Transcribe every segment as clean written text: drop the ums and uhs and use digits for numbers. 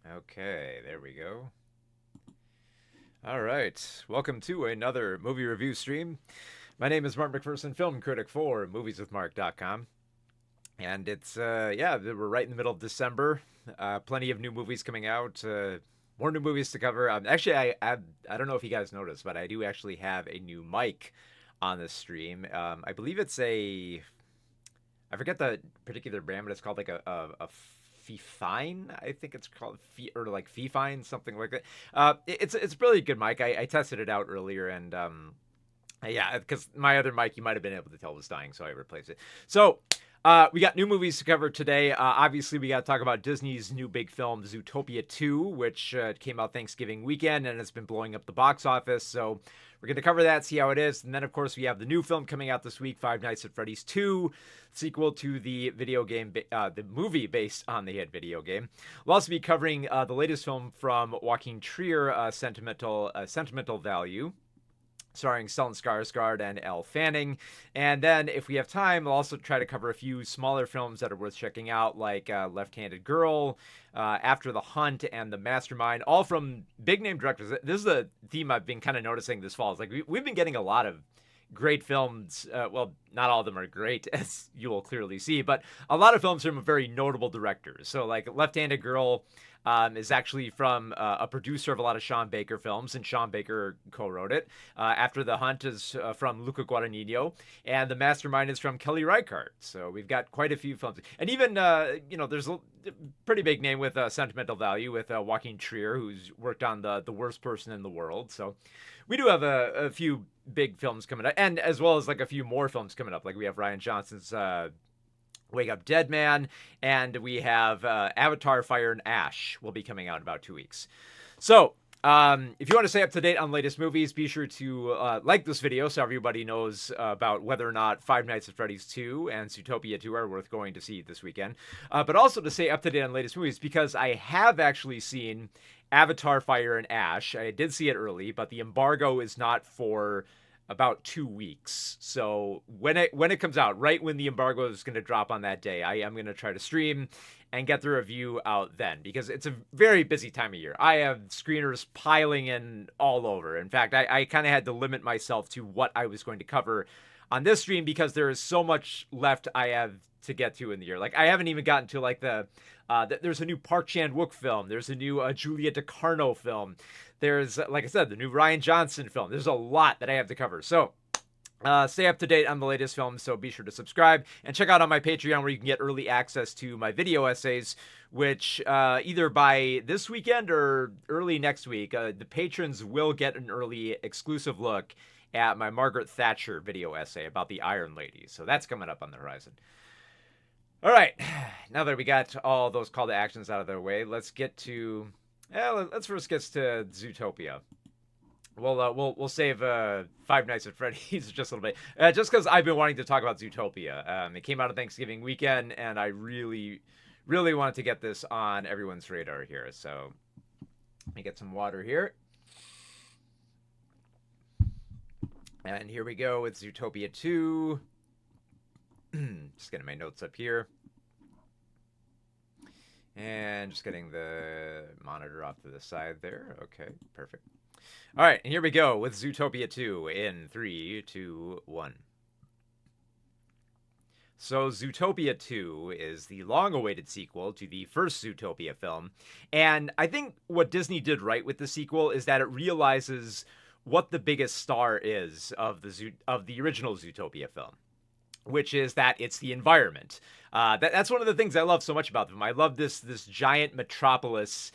Okay, there we go. All right, welcome to another movie review stream. My name is Mark McPherson, film critic for movieswithmark.com. And yeah, we're right in the middle of December. Plenty of new movies coming out. More new movies to cover. Actually, I don't know if you guys noticed, but I do actually have a new mic on this stream. I believe it's I forget the particular brand, but it's called like a Fifine, I think it's called, or like Fifine, something like that. It's a really good mic. I tested it out earlier, and yeah, because my other mic you might have been able to tell was dying, so I replaced it. So we got new movies to cover today. Obviously, we got to talk about Disney's new big film, Zootopia 2, which came out Thanksgiving weekend and has been blowing up the box office. So we're going to cover that, see how it is. And then, of course, we have the new film coming out this week, Five Nights at Freddy's 2, sequel to the video game, the movie based on the hit video game. We'll also be covering the latest film from Joaquin Trier, Sentimental Value, starring Stellan Skarsgård and Elle Fanning. And then, if we have time, we'll also try to cover a few smaller films that are worth checking out, like Left-Handed Girl, After the Hunt, and The Mastermind, all from big-name directors. This is a theme I've been kind of noticing this fall. It's like we've been getting a lot of great films. Well, not all of them are great, as you will clearly see, but a lot of films from very notable directors. So, like Left-Handed Girl is actually from a producer of a lot of Sean Baker films, and Sean Baker co-wrote it. After the Hunt is from Luca Guadagnino, and The Mastermind is from Kelly Reichardt. So we've got quite a few films, and even there's a pretty big name with Sentimental Value with Joaquin Trier, who's worked on the Worst Person in the World. So we do have a few big films coming up, and as well as like a few more films coming up. Like we have Ryan Johnson's Wake Up Dead Man, and we have Avatar Fire and Ash will be coming out in about 2 weeks. So if you want to stay up to date on latest movies, be sure to like this video so everybody knows about whether or not Five Nights at Freddy's 2 and Zootopia 2 are worth going to see this weekend. But also to stay up to date on latest movies, because I have actually seen Avatar Fire and Ash. I did see it early, but the embargo is not for about 2 weeks. So when it comes out, right when the embargo is going to drop on that day, I am going to try to stream and get the review out then, because it's a very busy time of year. I have screeners piling in all over. In fact, I kind of had to limit myself to what I was going to cover on this stream, because there is so much left I have to get to in the year. Like, I haven't even gotten to like there's a new Park Chan-wook film. There's a new Julia DeCarno film. There's, like I said, the new Ryan Johnson film. There's a lot that I have to cover. So stay up to date on the latest films, so be sure to subscribe and check out on my Patreon, where you can get early access to my video essays, which either by this weekend or early next week, the patrons will get an early exclusive look at my Margaret Thatcher video essay about the Iron Lady. So that's coming up on the horizon. All right, now that we got all those call to actions out of the way, let's let's first get to Zootopia. We'll save Five Nights at Freddy's just a little bit, just because I've been wanting to talk about Zootopia. It came out on Thanksgiving weekend, and I really, really wanted to get this on everyone's radar here. So let me get some water here. And here we go with Zootopia 2. Just getting my notes up here. And just getting the monitor off to the side there. Okay, perfect. All right, and here we go with Zootopia 2 in 3, 2, 1. So Zootopia 2 is the long-awaited sequel to the first Zootopia film. And I think what Disney did right with the sequel is that it realizes what the biggest star is of the original Zootopia film, which is that it's the environment. That's one of the things I love so much about them. I love this giant metropolis,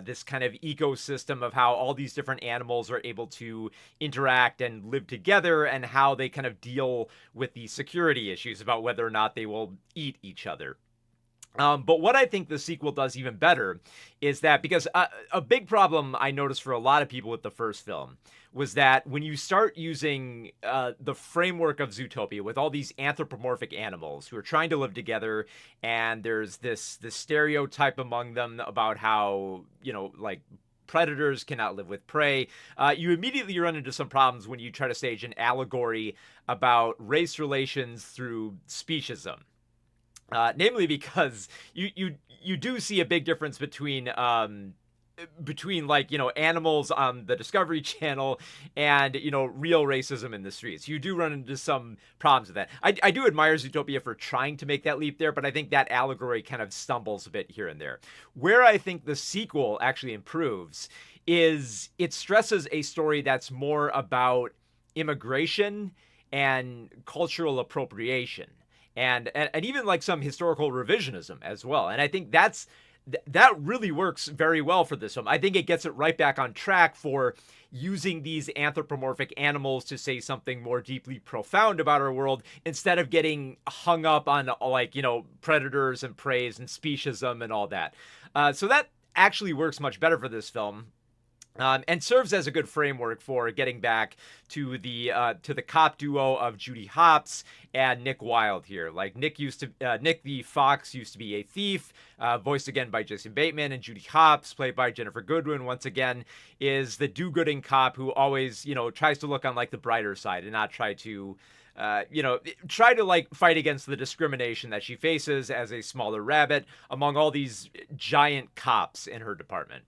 this kind of ecosystem of how all these different animals are able to interact and live together, and how they kind of deal with the security issues about whether or not they will eat each other. But what I think the sequel does even better is that, because a big problem I noticed for a lot of people with the first film was that when you start using the framework of Zootopia with all these anthropomorphic animals who are trying to live together, and there's this stereotype among them about how, like, predators cannot live with prey, you immediately run into some problems when you try to stage an allegory about race relations through speciesism. Namely because you do see a big difference between like, animals on the Discovery Channel and, real racism in the streets. You do run into some problems with that. I do admire Zootopia for trying to make that leap there, but I think that allegory kind of stumbles a bit here and there. Where I think the sequel actually improves is it stresses a story that's more about immigration and cultural appropriation. And even like some historical revisionism as well. And I think that really works very well for this film. I think it gets it right back on track for using these anthropomorphic animals to say something more deeply profound about our world instead of getting hung up on like, predators and preys and speciesism and all that. So that actually works much better for this film. And serves as a good framework for getting back to the cop duo of Judy Hopps and Nick Wilde here. Like Nick the Fox used to be a thief, voiced again by Jason Bateman, and Judy Hopps, played by Jennifer Goodwin, once again, is the do-gooding cop who always tries to look on like the brighter side and not try to like fight against the discrimination that she faces as a smaller rabbit among all these giant cops in her department.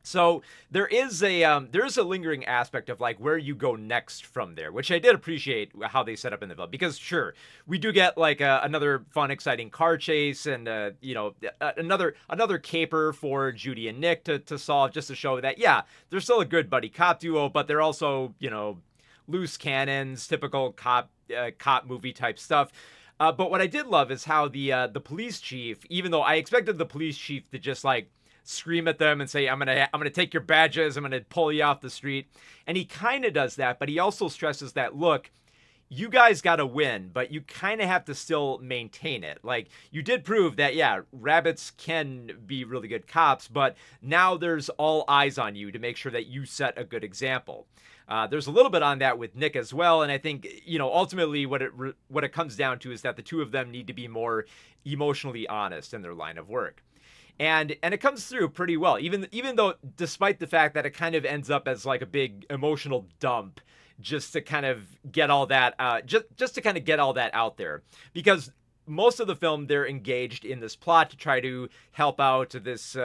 So there is a lingering aspect of like where you go next from there, which I did appreciate how they set up in the film, because sure, we do get like another fun, exciting car chase and another caper for Judy and Nick to solve, just to show that they're still a good buddy cop duo, but they're also loose cannons, typical cop movie type stuff. But what I did love is how the police chief, even though I expected the police chief to just like scream at them and say, I'm gonna take your badges, I'm gonna pull you off the street. And he kind of does that, but he also stresses that, look, you guys got to win, but you kind of have to still maintain it. Like, you did prove that, rabbits can be really good cops, but now there's all eyes on you to make sure that you set a good example. There's a little bit on that with Nick as well, and I think, ultimately what it comes down to is that the two of them need to be more emotionally honest in their line of work. And it comes through pretty well, even though, despite the fact that it kind of ends up as like a big emotional dump, just to kind of get all that just to kind of get all that out there, because most of the film they're engaged in this plot to try to help out this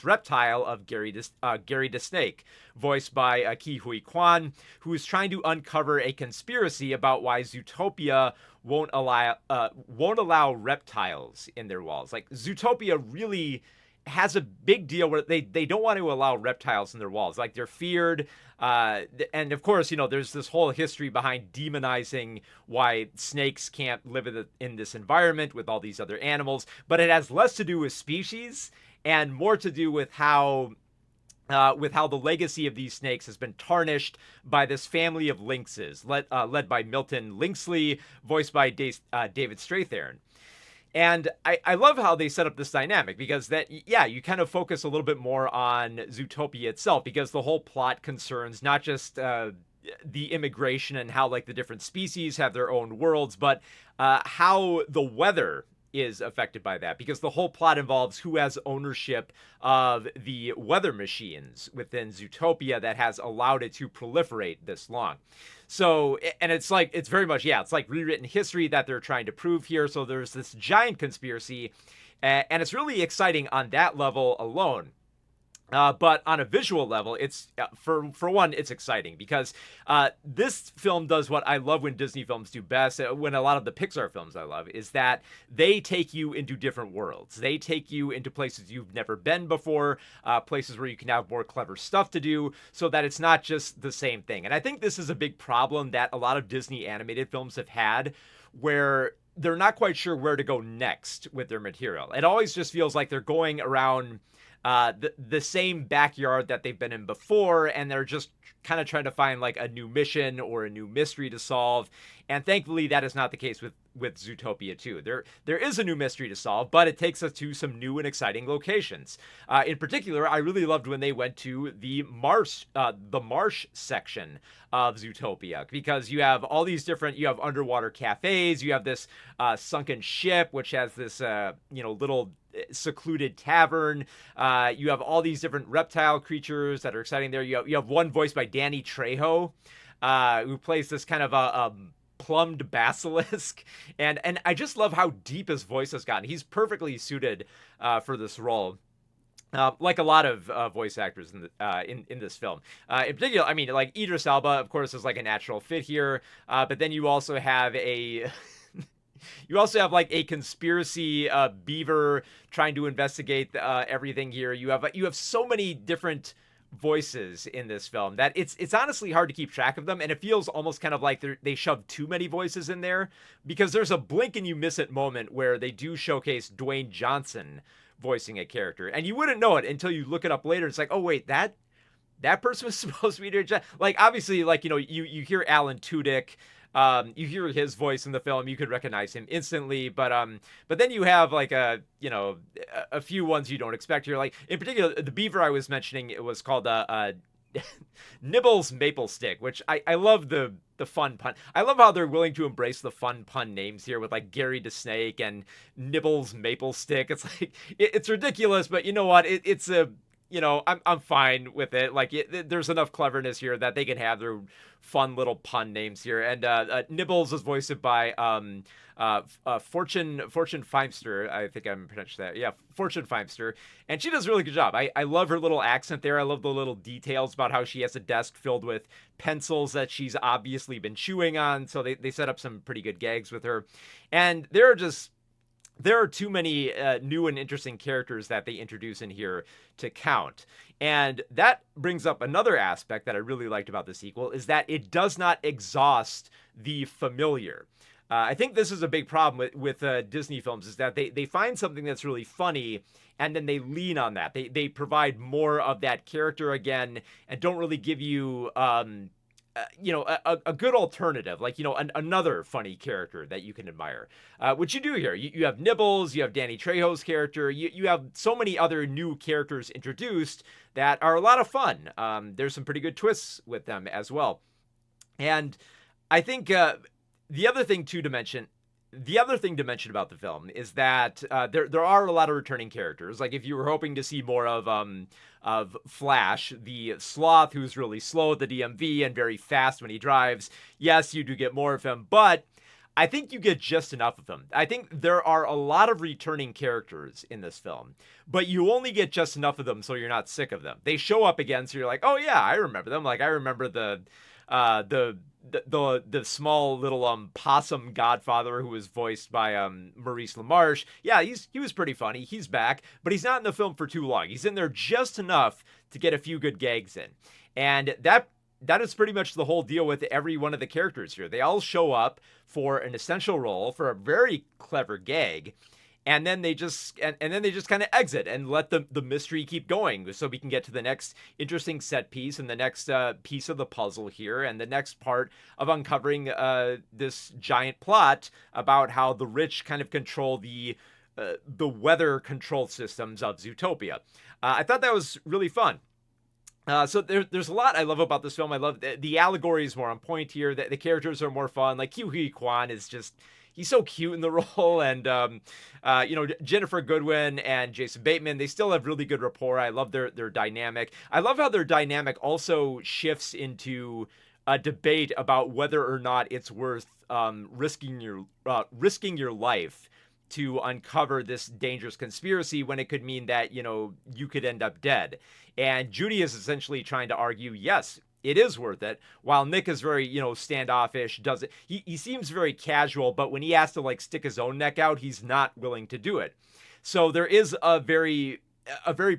reptile of Gary the Snake, voiced by Ke Huy Quan, who is trying to uncover a conspiracy about why Zootopia won't allow reptiles in their walls. Like, Zootopia really has a big deal where they don't want to allow reptiles in their walls. Like, they're feared. And of course, there's this whole history behind demonizing why snakes can't live in this environment with all these other animals. But it has less to do with species and more to do with how the legacy of these snakes has been tarnished by this family of lynxes, led by Milton Lynxley, voiced by David Strathairn. And I love how they set up this dynamic, because you kind of focus a little bit more on Zootopia itself, because the whole plot concerns not just the immigration and how like the different species have their own worlds, but how the weather is affected by that, because the whole plot involves who has ownership of the weather machines within Zootopia that has allowed it to proliferate this long. So, and it's very much, it's like rewritten history that they're trying to prove here. So there's this giant conspiracy, and it's really exciting on that level alone. But on a visual level, it's for one, it's exciting because this film does what I love when Disney films do best, when a lot of the Pixar films I love, is that they take you into different worlds. They take you into places you've never been before, places where you can have more clever stuff to do, so that it's not just the same thing. And I think this is a big problem that a lot of Disney animated films have had, where they're not quite sure where to go next with their material. It always just feels like they're going around the same backyard that they've been in before, and they're just kind of trying to find like a new mission or a new mystery to solve. And thankfully that is not the case with Zootopia 2. There is a new mystery to solve, but it takes us to some new and exciting locations. In particular, I really loved when they went to the marsh section of Zootopia, because you have all these different, you have underwater cafes, you have this sunken ship, which has this little secluded tavern. You have all these different reptile creatures that are exciting there. You have one voiced by Danny Trejo, who plays this kind of plumbed basilisk, and I just love how deep his voice has gotten. He's perfectly suited for this role. Like a lot of voice actors in this film. In particular, I mean, like Idris Elba, of course, is like a natural fit here. But then you also have a you also have like a conspiracy beaver trying to investigate everything here. You have so many different voices in this film that it's honestly hard to keep track of them, and it feels almost kind of like they shoved too many voices in there, because there's a blink and you miss it moment where they do showcase Dwayne Johnson voicing a character, and you wouldn't know it until you look it up later. It's like, oh wait, that person was supposed to be Dwayne Johnson. Like, obviously, like, you know, you hear Alan Tudyk. You hear his voice in the film, you could recognize him instantly, but then you have like a few ones you don't expect here. Like, in particular, the beaver I was mentioning, it was called Nibbles Maple Stick, which I love the fun pun. I love how they're willing to embrace the fun pun names here with like Gary the Snake and Nibbles Maple Stick. It's like it's ridiculous, but you know what? It's a, you know, I'm fine with it. Like, there's enough cleverness here that they can have their fun little pun names here. And Nibbles is voiced by Fortune Feimster. I think I'm pronouncing that. Yeah, Fortune Feimster. And she does a really good job. I love her little accent there. I love the little details about how she has a desk filled with pencils that she's obviously been chewing on. So they set up some pretty good gags with her. And there are too many new and interesting characters that they introduce in here to count. And that brings up another aspect that I really liked about the sequel, is that it does not exhaust the familiar. I think this is a big problem with Disney films, is that they find something that's really funny and then they lean on that. They provide more of that character again and don't really give you a good alternative, like, you know, another funny character that you can admire, which you do here. You have Nibbles, you have Danny Trejo's character, you have so many other new characters introduced that are a lot of fun. There's some pretty good twists with them as well. And I think the other thing to mention about the film is that there are a lot of returning characters. Like, if you were hoping to see more of Flash, the sloth who's really slow at the DMV and very fast when he drives, yes, you do get more of him, but I think you get just enough of him. I think there are a lot of returning characters in this film, but you only get just enough of them so you're not sick of them. They show up again, so you're like, oh yeah, I remember them. Like, I remember the small little possum godfather who was voiced by Maurice LaMarche. Yeah, he was pretty funny. He's back, but he's not in the film for too long. He's in there just enough to get a few good gags in. And that is pretty much the whole deal with every one of the characters here. They all show up for an essential role, for a very clever gag, and then they just kind of exit and let the mystery keep going, so we can get to the next interesting set piece and the next piece of the puzzle here, and the next part of uncovering this giant plot about how the rich kind of control the weather control systems of Zootopia. I thought that was really fun. So there's a lot I love about this film. I love the allegory is more on point here. The characters are more fun. Like, Ke Huy Quan is just, he's so cute in the role. And, Jennifer Goodwin and Jason Bateman, they still have really good rapport. I love their dynamic. I love how their dynamic also shifts into a debate about whether or not it's worth risking your life to uncover this dangerous conspiracy, when it could mean that, you know, you could end up dead. And Judy is essentially trying to argue, yes, it is worth it, while Nick is very, you know, standoffish, he seems very casual, but when he has to, like, stick his own neck out, he's not willing to do it. So there is a very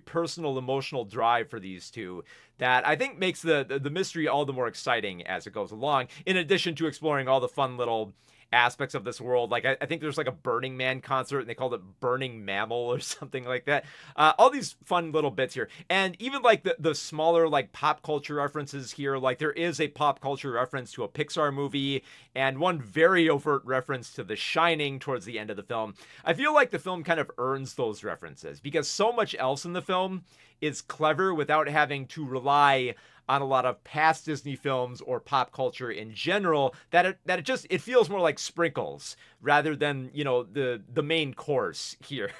personal, emotional drive for these two that I think makes the mystery all the more exciting as it goes along, in addition to exploring all the fun little aspects of this world. Like, I think there's like a Burning Man concert and they called it Burning Mammal or something like that. All these fun little bits here. And even like the smaller like pop culture references here, like there is a pop culture reference to a Pixar movie and one very overt reference to The Shining towards the end of the film. I feel like the film kind of earns those references because so much else in the film is clever without having to rely on a lot of past Disney films or pop culture in general, that it feels more like sprinkles rather than, you know, the main course here.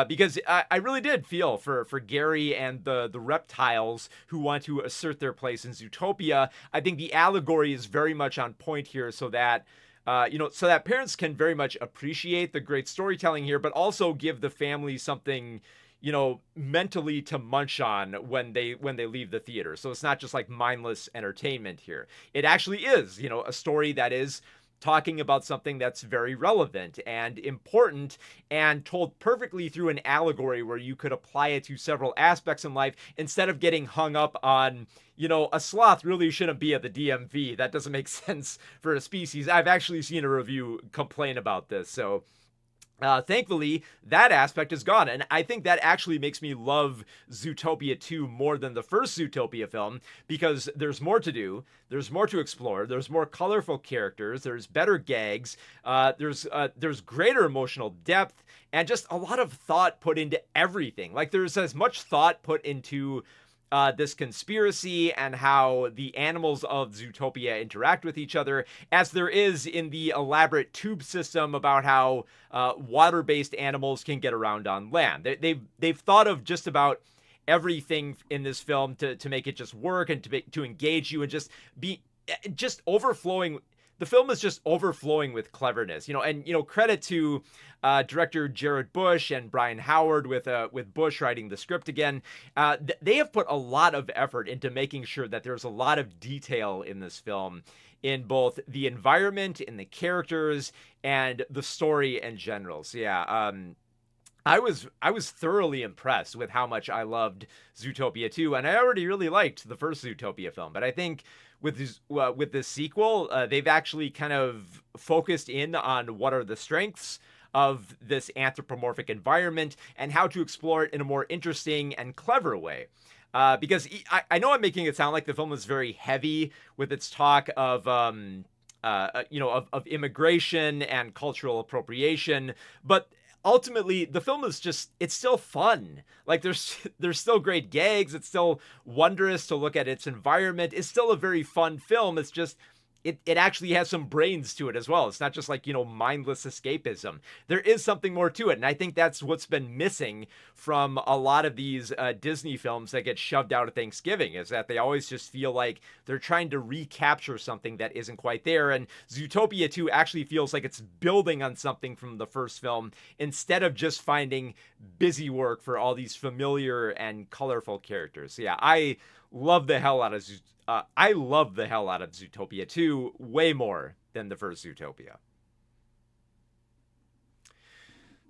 Because I really did feel for Gary and the reptiles who want to assert their place in Zootopia. I think the allegory is very much on point here, so that so that parents can very much appreciate the great storytelling here, but also give the family something, you know, mentally to munch on when they leave the theater. So it's not just like mindless entertainment here. It actually is, you know, a story that is talking about something that's very relevant and important and told perfectly through an allegory where you could apply it to several aspects in life instead of getting hung up on, you know, a sloth really shouldn't be at the DMV. That doesn't make sense for a species. I've actually seen a review complain about this. So thankfully, that aspect is gone. And I think that actually makes me love Zootopia 2 more than the first Zootopia film, because there's more to do, there's more to explore, there's more colorful characters, there's better gags, there's greater emotional depth, and just a lot of thought put into everything. Like, there's as much thought put into this conspiracy and how the animals of Zootopia interact with each other as there is in the elaborate tube system about how water-based animals can get around on land. They've thought of just about everything in this film to make it just work and to engage you and just be just overflowing. The film is just overflowing with cleverness, you know, and, you know, credit to director Jared Bush and Brian Howard with Bush writing the script again. They have put a lot of effort into making sure that there's a lot of detail in this film, in both the environment, in the characters, and the story in general. So yeah, I was thoroughly impressed with how much I loved Zootopia 2, and I already really liked the first Zootopia film, but I think with this sequel, they've actually kind of focused in on what are the strengths of this anthropomorphic environment and how to explore it in a more interesting and clever way. Because I know I'm making it sound like the film is very heavy with its talk of of immigration and cultural appropriation, but ultimately the film is just, it's still fun. Like, there's still great gags, it's still wondrous to look at its environment, it's still a very fun film. It's just it actually has some brains to it as well. It's not just like, you know, mindless escapism. There is something more to it, and I think that's what's been missing from a lot of these Disney films that get shoved out at Thanksgiving, is that they always just feel like they're trying to recapture something that isn't quite there. And Zootopia 2 actually feels like it's building on something from the first film instead of just finding busy work for all these familiar and colorful characters. So yeah, I love the hell out of Zootopia 2 way more than the first Zootopia.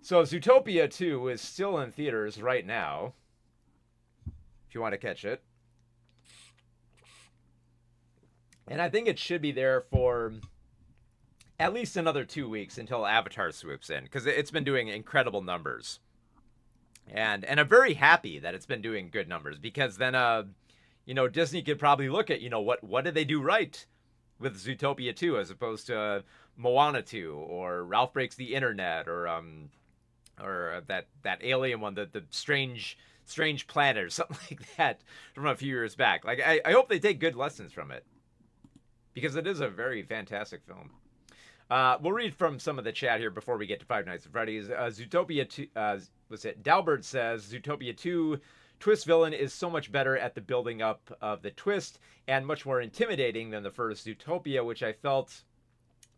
So Zootopia 2 is still in theaters right now, if you want to catch it. And I think it should be there for at least another 2 weeks until Avatar swoops in, because it's been doing incredible numbers. And I'm very happy that it's been doing good numbers, because then Disney could probably look at, what did they do right with Zootopia 2 as opposed to Moana 2 or Ralph Breaks the Internet or that alien one, the strange planet or something like that from a few years back. Like, I hope they take good lessons from it, because it is a very fantastic film. We'll read from some of the chat here before we get to Five Nights at Freddy's. Zootopia 2, Dalbert says, Zootopia 2 twist villain is so much better at the building up of the twist and much more intimidating than the first Zootopia, which I felt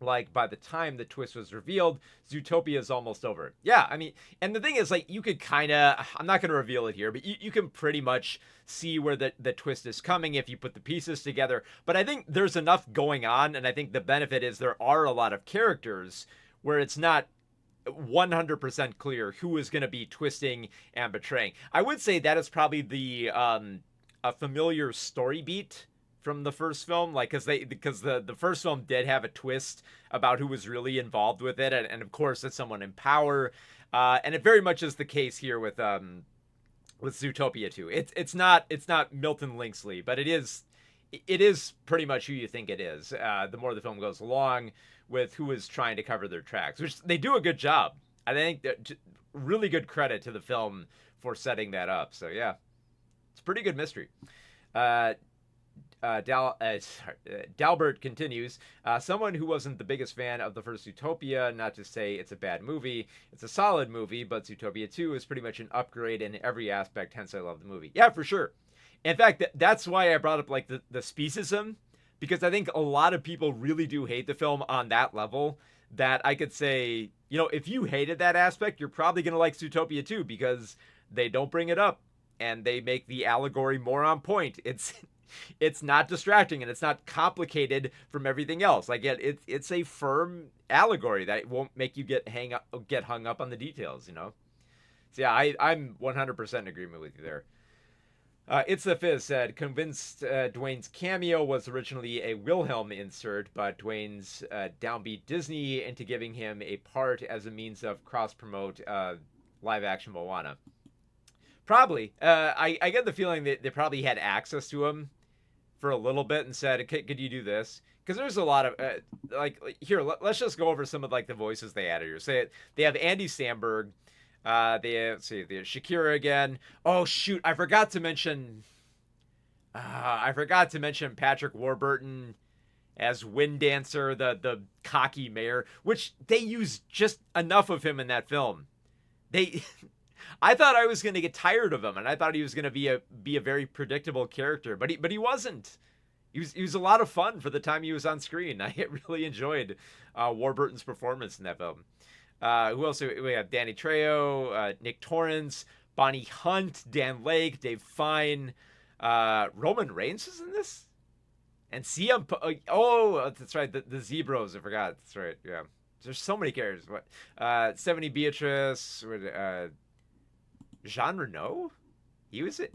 like by the time the twist was revealed, Zootopia is almost over. Yeah, I mean, and the thing is, like, you could kind of, I'm not going to reveal it here, but you can pretty much see where the twist is coming if you put the pieces together. But I think there's enough going on, and I think the benefit is there are a lot of characters where it's not 100% clear who is going to be twisting and betraying. I would say that is probably the a familiar story beat from the first film, like, because the first film did have a twist about who was really involved with it, and of course it's someone in power, and it very much is the case here with Zootopia 2. It's not Milton Linksley, but it is pretty much who you think it is. The more the film goes along, with who is trying to cover their tracks, which they do a good job. I think that really good credit to the film for setting that up. So yeah, it's a pretty good mystery. Dalbert continues, someone who wasn't the biggest fan of the first Zootopia, not to say it's a bad movie. It's a solid movie, but Zootopia 2 is pretty much an upgrade in every aspect, hence I love the movie. Yeah, for sure. In fact, that's why I brought up like the speciesism, because I think a lot of people really do hate the film on that level, that I could say, if you hated that aspect, you're probably going to like Zootopia 2, because they don't bring it up and they make the allegory more on point. It's not distracting and it's not complicated from everything else. Like it's a firm allegory that won't make you get hung up on the details. So yeah, I'm 100% in agreement with you there. It's the Fizz said, convinced Dwayne's cameo was originally a Wilhelm insert, but Dwayne's downbeat Disney into giving him a part as a means of cross-promote live action Moana. Probably. I get the feeling that they probably had access to him for a little bit and said, could you do this? Because there's a lot of, here, let's just go over some of like the voices they added here. Say they have Andy Samberg. They have Shakira again. Oh shoot, I forgot to mention Patrick Warburton as Wind Dancer, the cocky mayor, which they used just enough of him in that film. I thought I was going to get tired of him, and I thought he was going to be a very predictable character, but he wasn't. He was a lot of fun for the time he was on screen. I really enjoyed Warburton's performance in that film. Who else? We have Danny Trejo, Nick Torrance, Bonnie Hunt, Dan Lake, Dave Fine, Roman Reigns is in this, and CM. Oh, that's right, the Zebros. I forgot. That's right. Yeah, there's so many characters. What? 70 Beatrice. Jean Reno? He was it.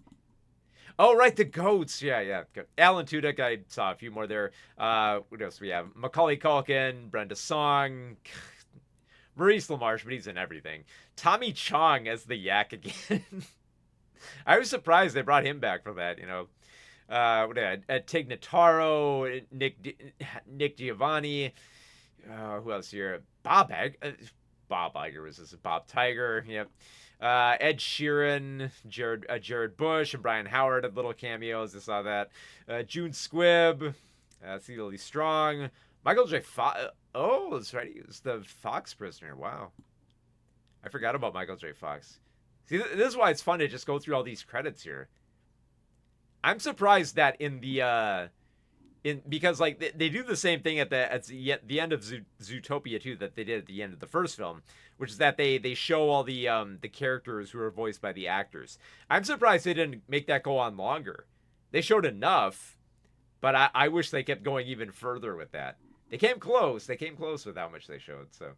Oh, right, the goats. Yeah. Alan Tudyk, I saw a few more there. What else we have? Macaulay Culkin, Brenda Song, Maurice LaMarche, but he's in everything. Tommy Chong as the Yak again. I was surprised they brought him back for that, Tig Notaro, Nick Giovanni. Who else here? Bob Iger was this. Bob Tiger. Yep. Ed Sheeran, Jared Bush, and Brian Howard had little cameos. I saw that. June Squibb, Celia Strong, Michael J. Fox. Oh, that's right. He was the Fox prisoner. Wow. I forgot about Michael J. Fox. See, this is why it's fun to just go through all these credits here. I'm surprised that because like they do the same thing at the end of Zootopia 2 that they did at the end of the first film, which is that they show all the characters who are voiced by the actors. I'm surprised they didn't make that go on longer. They showed enough, but I wish they kept going even further with that. They came close with how much they showed. So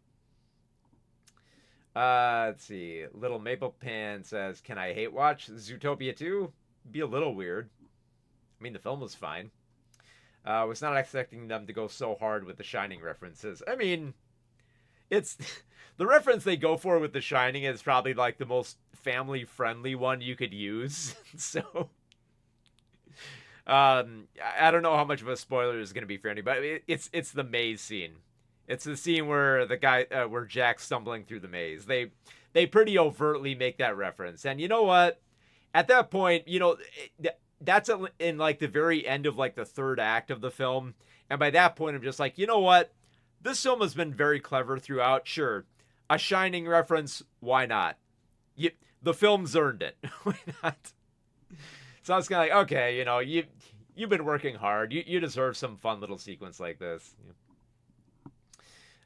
let's see. Little Maple Pan says, "Can I hate watch Zootopia 2? Be a little weird. I mean, the film was fine. Was not expecting them to go so hard with the Shining references. I mean, it's the reference they go for with the Shining is probably like the most family-friendly one you could use. So, I don't know how much of a spoiler is going to be for anybody. It's the maze scene. It's the scene where where Jack's stumbling through the maze. They pretty overtly make that reference, and you know what? At that point, that's in like the very end of like the third act of the film. And by that point, I'm just like, you know what? This film has been very clever throughout. Sure. A Shining reference. Why not? The film's earned it. Why not? So I was kind of like, okay, you've been working hard. You deserve some fun little sequence like this.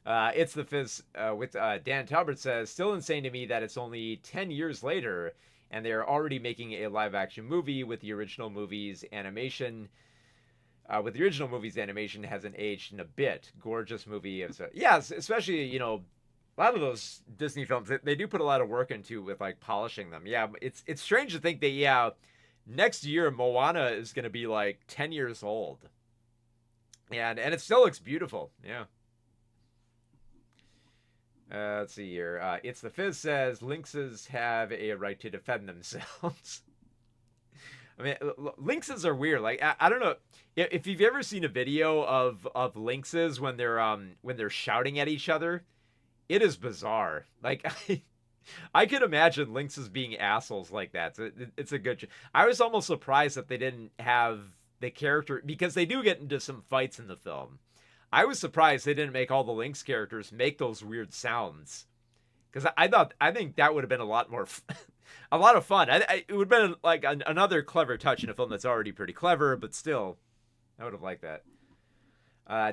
It's the Fizz with Dan Talbert says, still insane to me that it's only 10 years later and they're already making a live-action movie with the original movie's animation. Hasn't aged in a bit. Gorgeous movie. Yes, especially, a lot of those Disney films, they do put a lot of work into with, like, polishing them. Yeah, it's strange to think that, next year Moana is going to be, like, 10 years old. And it still looks beautiful. Yeah. Let's see here. It's the Fizz says lynxes have a right to defend themselves. I mean, lynxes are weird. Like I don't know if you've ever seen a video of lynxes when they're shouting at each other. It is bizarre. Like I could imagine lynxes being assholes like that. It's a good. I was almost surprised that they didn't have the character, because they do get into some fights in the film. I was surprised they didn't make all the Lynx characters make those weird sounds, because I think that would have been a lot more a lot of fun. It would have been like another clever touch in a film that's already pretty clever, but still, I would have liked that.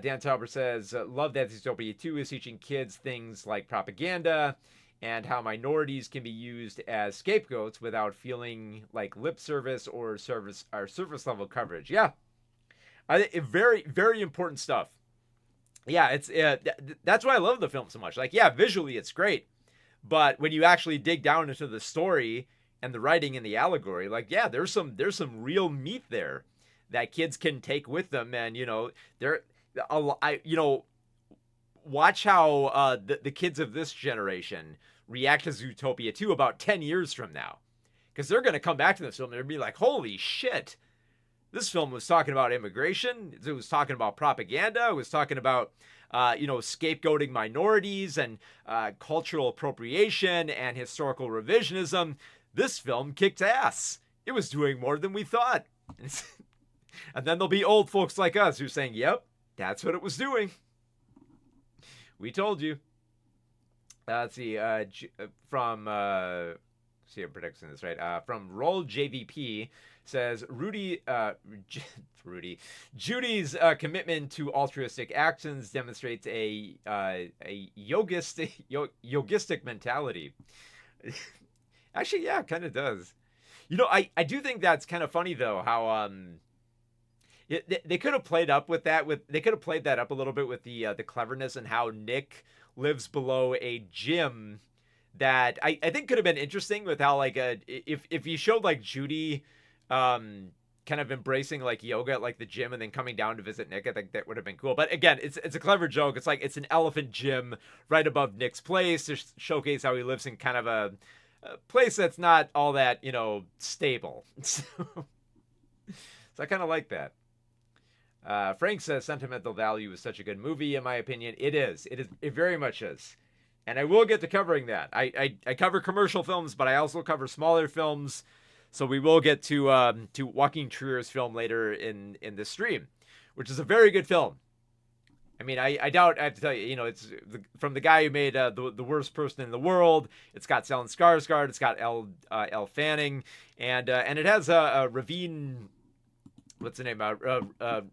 Dan Tauber says, love that Zootopia 2 is teaching kids things like propaganda and how minorities can be used as scapegoats without feeling like lip service or surface level coverage. Yeah, very, very important stuff. Yeah, it's that's why I love the film so much. Like, yeah, visually it's great, but when you actually dig down into the story and the writing and the allegory, like, yeah, there's some real meat there that kids can take with them, and watch how the kids of this generation react to Zootopia 2 about 10 years from now, because they're going to come back to this film and be like, holy shit, this film was talking about immigration, it was talking about propaganda, it was talking about scapegoating minorities and cultural appropriation and historical revisionism. This film kicked ass. It was doing more than we thought. And then there'll be old folks like us who are saying, yep, that's what it was doing. We told you. Let's see. From see, I'm predicting this right. From Roll JVP says Judy's commitment to altruistic actions demonstrates a yogistic mentality. Actually, yeah, kind of does. I do think that's kind of funny though. How they could have played up with that. They could have played that up a little bit with the cleverness and how Nick lives below a gym. That I think could have been interesting with how, like, if you showed like Judy kind of embracing like yoga at like the gym and then coming down to visit Nick. I think that would have been cool. But again, it's a clever joke. It's like it's an elephant gym right above Nick's place to showcase how he lives in kind of a place that's not all that stable. So I kind of like that. Frank says Sentimental Value is such a good movie, in my opinion. It is. It very much is. And I will get to covering that. I cover commercial films, but I also cover smaller films. So we will get to Joaquin Trier's film later in this stream, which is a very good film. I mean, I doubt I have to tell you, it's from the guy who made the Worst Person in the World. It's got Stellan Skarsgård. It's got Elle Fanning, and it has Ravine. What's the name?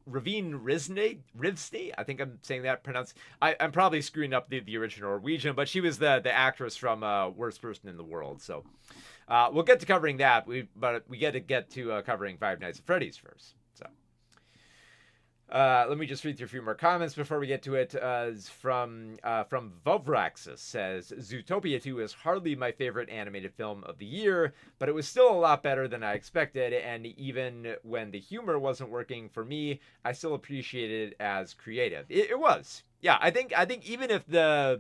Ravine Rivsny. I think I'm saying that pronounced. I'm probably screwing up the original Norwegian, but she was the actress from Worst Person in the World. So we'll get to covering that. But we get to covering Five Nights at Freddy's first. So let me just read through a few more comments before we get to it. From Vovraxis says, Zootopia 2 is hardly my favorite animated film of the year, but it was still a lot better than I expected, and even when the humor wasn't working for me, I still appreciated it as creative. It was. Yeah, I think even if the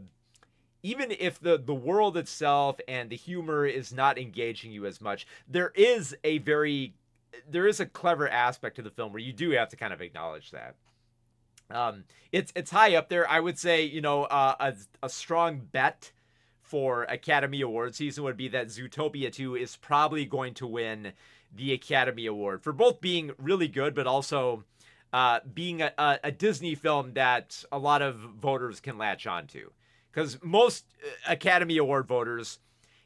world itself and the humor is not engaging you as much, there is a clever aspect to the film where you do have to kind of acknowledge that. It's high up there. I would say, a strong bet for Academy Award season would be that Zootopia 2 is probably going to win the Academy Award for both being really good, but also being a Disney film that a lot of voters can latch onto. Because most Academy Award voters,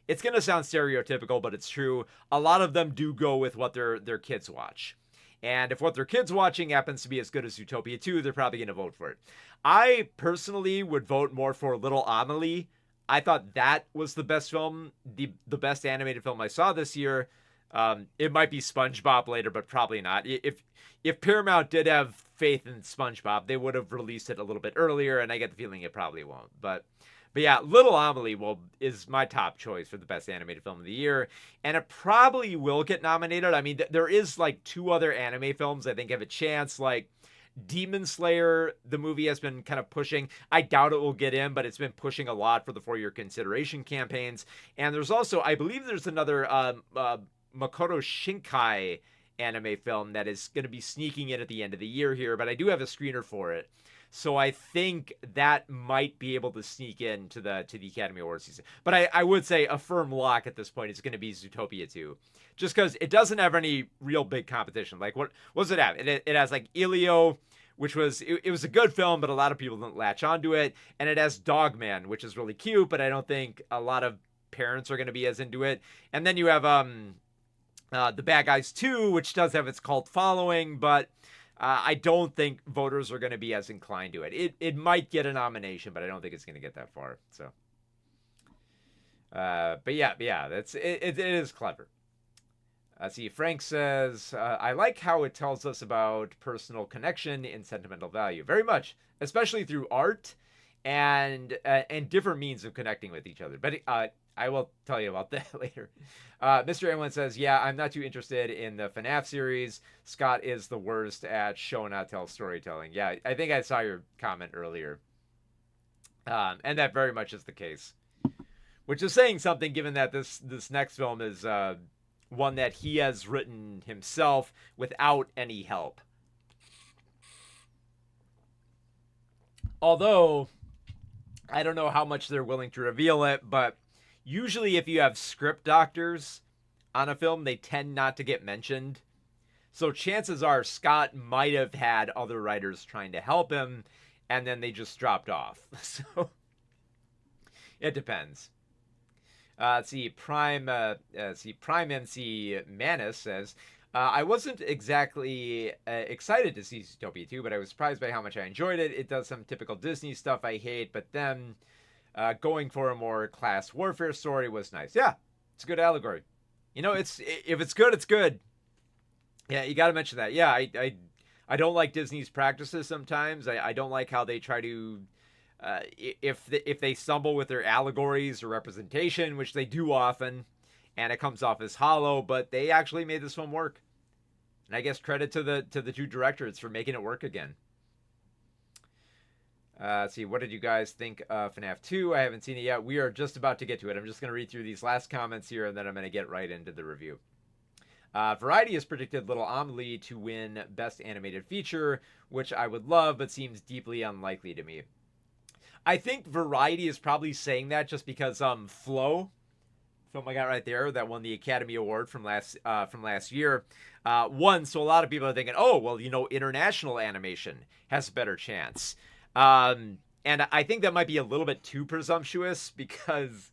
it's going to sound stereotypical, but it's true. A lot of them do go with what their kids watch. And if what their kids watching happens to be as good as Zootopia 2, they're probably going to vote for it. I personally would vote more for Little Amelie. I thought that was the best film, the best animated film I saw this year. It might be SpongeBob later, but probably not. If Paramount did have faith in SpongeBob, they would have released it a little bit earlier, and I get the feeling it probably won't. But yeah, Little Amelie is my top choice for the best animated film of the year, and it probably will get nominated. I mean, there is like two other anime films I think have a chance, like Demon Slayer, the movie has been kind of pushing. I doubt it will get in, but it's been pushing a lot for the for your consideration campaigns. And there's also, I believe there's another Makoto Shinkai anime film that is going to be sneaking in at the end of the year here, but I do have a screener for it. So I think that might be able to sneak in to the Academy Awards season. But I would say a firm lock at this point is going to be Zootopia 2. Just because it doesn't have any real big competition. Like, what does it have? It has, like, Elio, which was, it was a good film, but a lot of people didn't latch onto it. And it has Dogman, which is really cute, but I don't think a lot of parents are going to be as into it. And then you have The Bad Guys 2, which does have its cult following, but I don't think voters are going to be as inclined to it. It might get a nomination, but I don't think it's going to get that far. So, but yeah, it is clever. See, Frank says, I like how it tells us about personal connection and sentimental value. Very much, especially through art and different means of connecting with each other. But I will tell you about that later. Mr. Amlin says, yeah, I'm not too interested in the FNAF series. Scott is the worst at show not tell storytelling. Yeah, I think I saw your comment earlier. And that very much is the case. Which is saying something, given that this next film is one that he has written himself without any help. Although, I don't know how much they're willing to reveal it, but usually if you have script doctors on a film, they tend not to get mentioned. So chances are Scott might have had other writers trying to help him, and then they just dropped off. So it depends. Prime MC Manus says, I wasn't exactly excited to see Zootopia 2, but I was surprised by how much I enjoyed it. It does some typical Disney stuff I hate, but then going for a more class warfare story was nice. Yeah, it's a good allegory. You know, if it's good, it's good. Yeah, you got to mention that. Yeah, I don't like Disney's practices sometimes. I don't like how they try to if they stumble with their allegories or representation, which they do often, and it comes off as hollow, but they actually made this film work. And I guess credit to the two directors for making it work again. See, what did you guys think of FNAF 2? I haven't seen it yet. We are just about to get to it. I'm just going to read through these last comments here, and then I'm going to get right into the review. Variety has predicted Little Amelie to win Best Animated Feature, which I would love, but seems deeply unlikely to me. I think Variety is probably saying that just because Flow, film I got right there, that won the Academy Award from last year, won. So a lot of people are thinking, oh, well, international animation has a better chance. And I think that might be a little bit too presumptuous because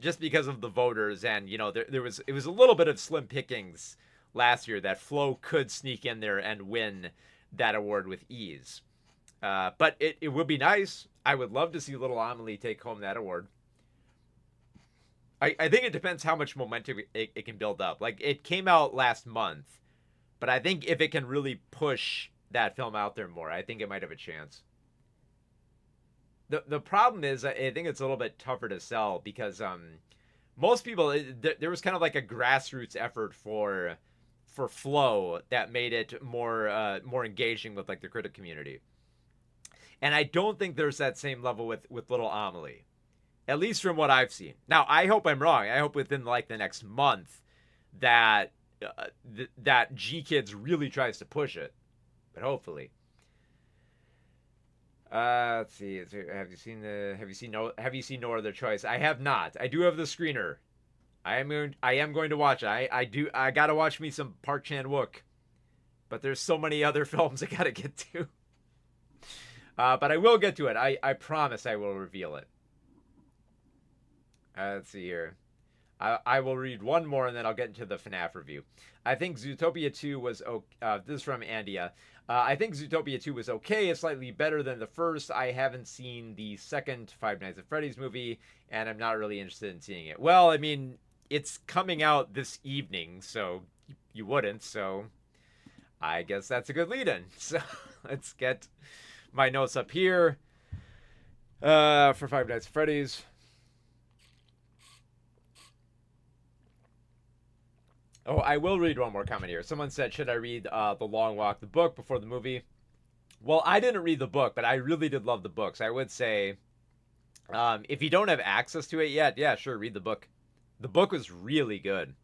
just because of the voters, and it was a little bit of slim pickings last year that Flow could sneak in there and win that award with ease. But it would be nice. I would love to see Little Amelie take home that award. I think it depends how much momentum it can build up. Like, it came out last month, but I think if it can really push that film out there more, I think it might have a chance. The problem is, I think it's a little bit tougher to sell because most people, there was kind of like a grassroots effort for Flow that made it more engaging with like the critic community. And I don't think there's that same level with Little Amelie, at least from what I've seen. Now, I hope I'm wrong. I hope within like the next month that that G-Kids really tries to push it, but hopefully. Let's see. Have you seen No Other Choice? I have not. I do have the screener. I am going to watch it. I gotta watch me some Park Chan-wook, but there's so many other films I gotta get to. But I will get to it. I promise I will reveal it. Let's see here. I will read one more and then I'll get into the FNAF review. I think Zootopia 2 was okay. This is from Andia. I think Zootopia 2 was okay. It's slightly better than the first. I haven't seen the second Five Nights at Freddy's movie, and I'm not really interested in seeing it. Well, I mean, it's coming out this evening, so you wouldn't. So I guess that's a good lead-in. So let's get my notes up here for Five Nights at Freddy's. Oh, I will read one more comment here. Someone said, should I read The Long Walk, the book, before the movie? Well, I didn't read the book, but I really did love the books. I would say, if you don't have access to it yet, yeah, sure, read the book. The book was really good.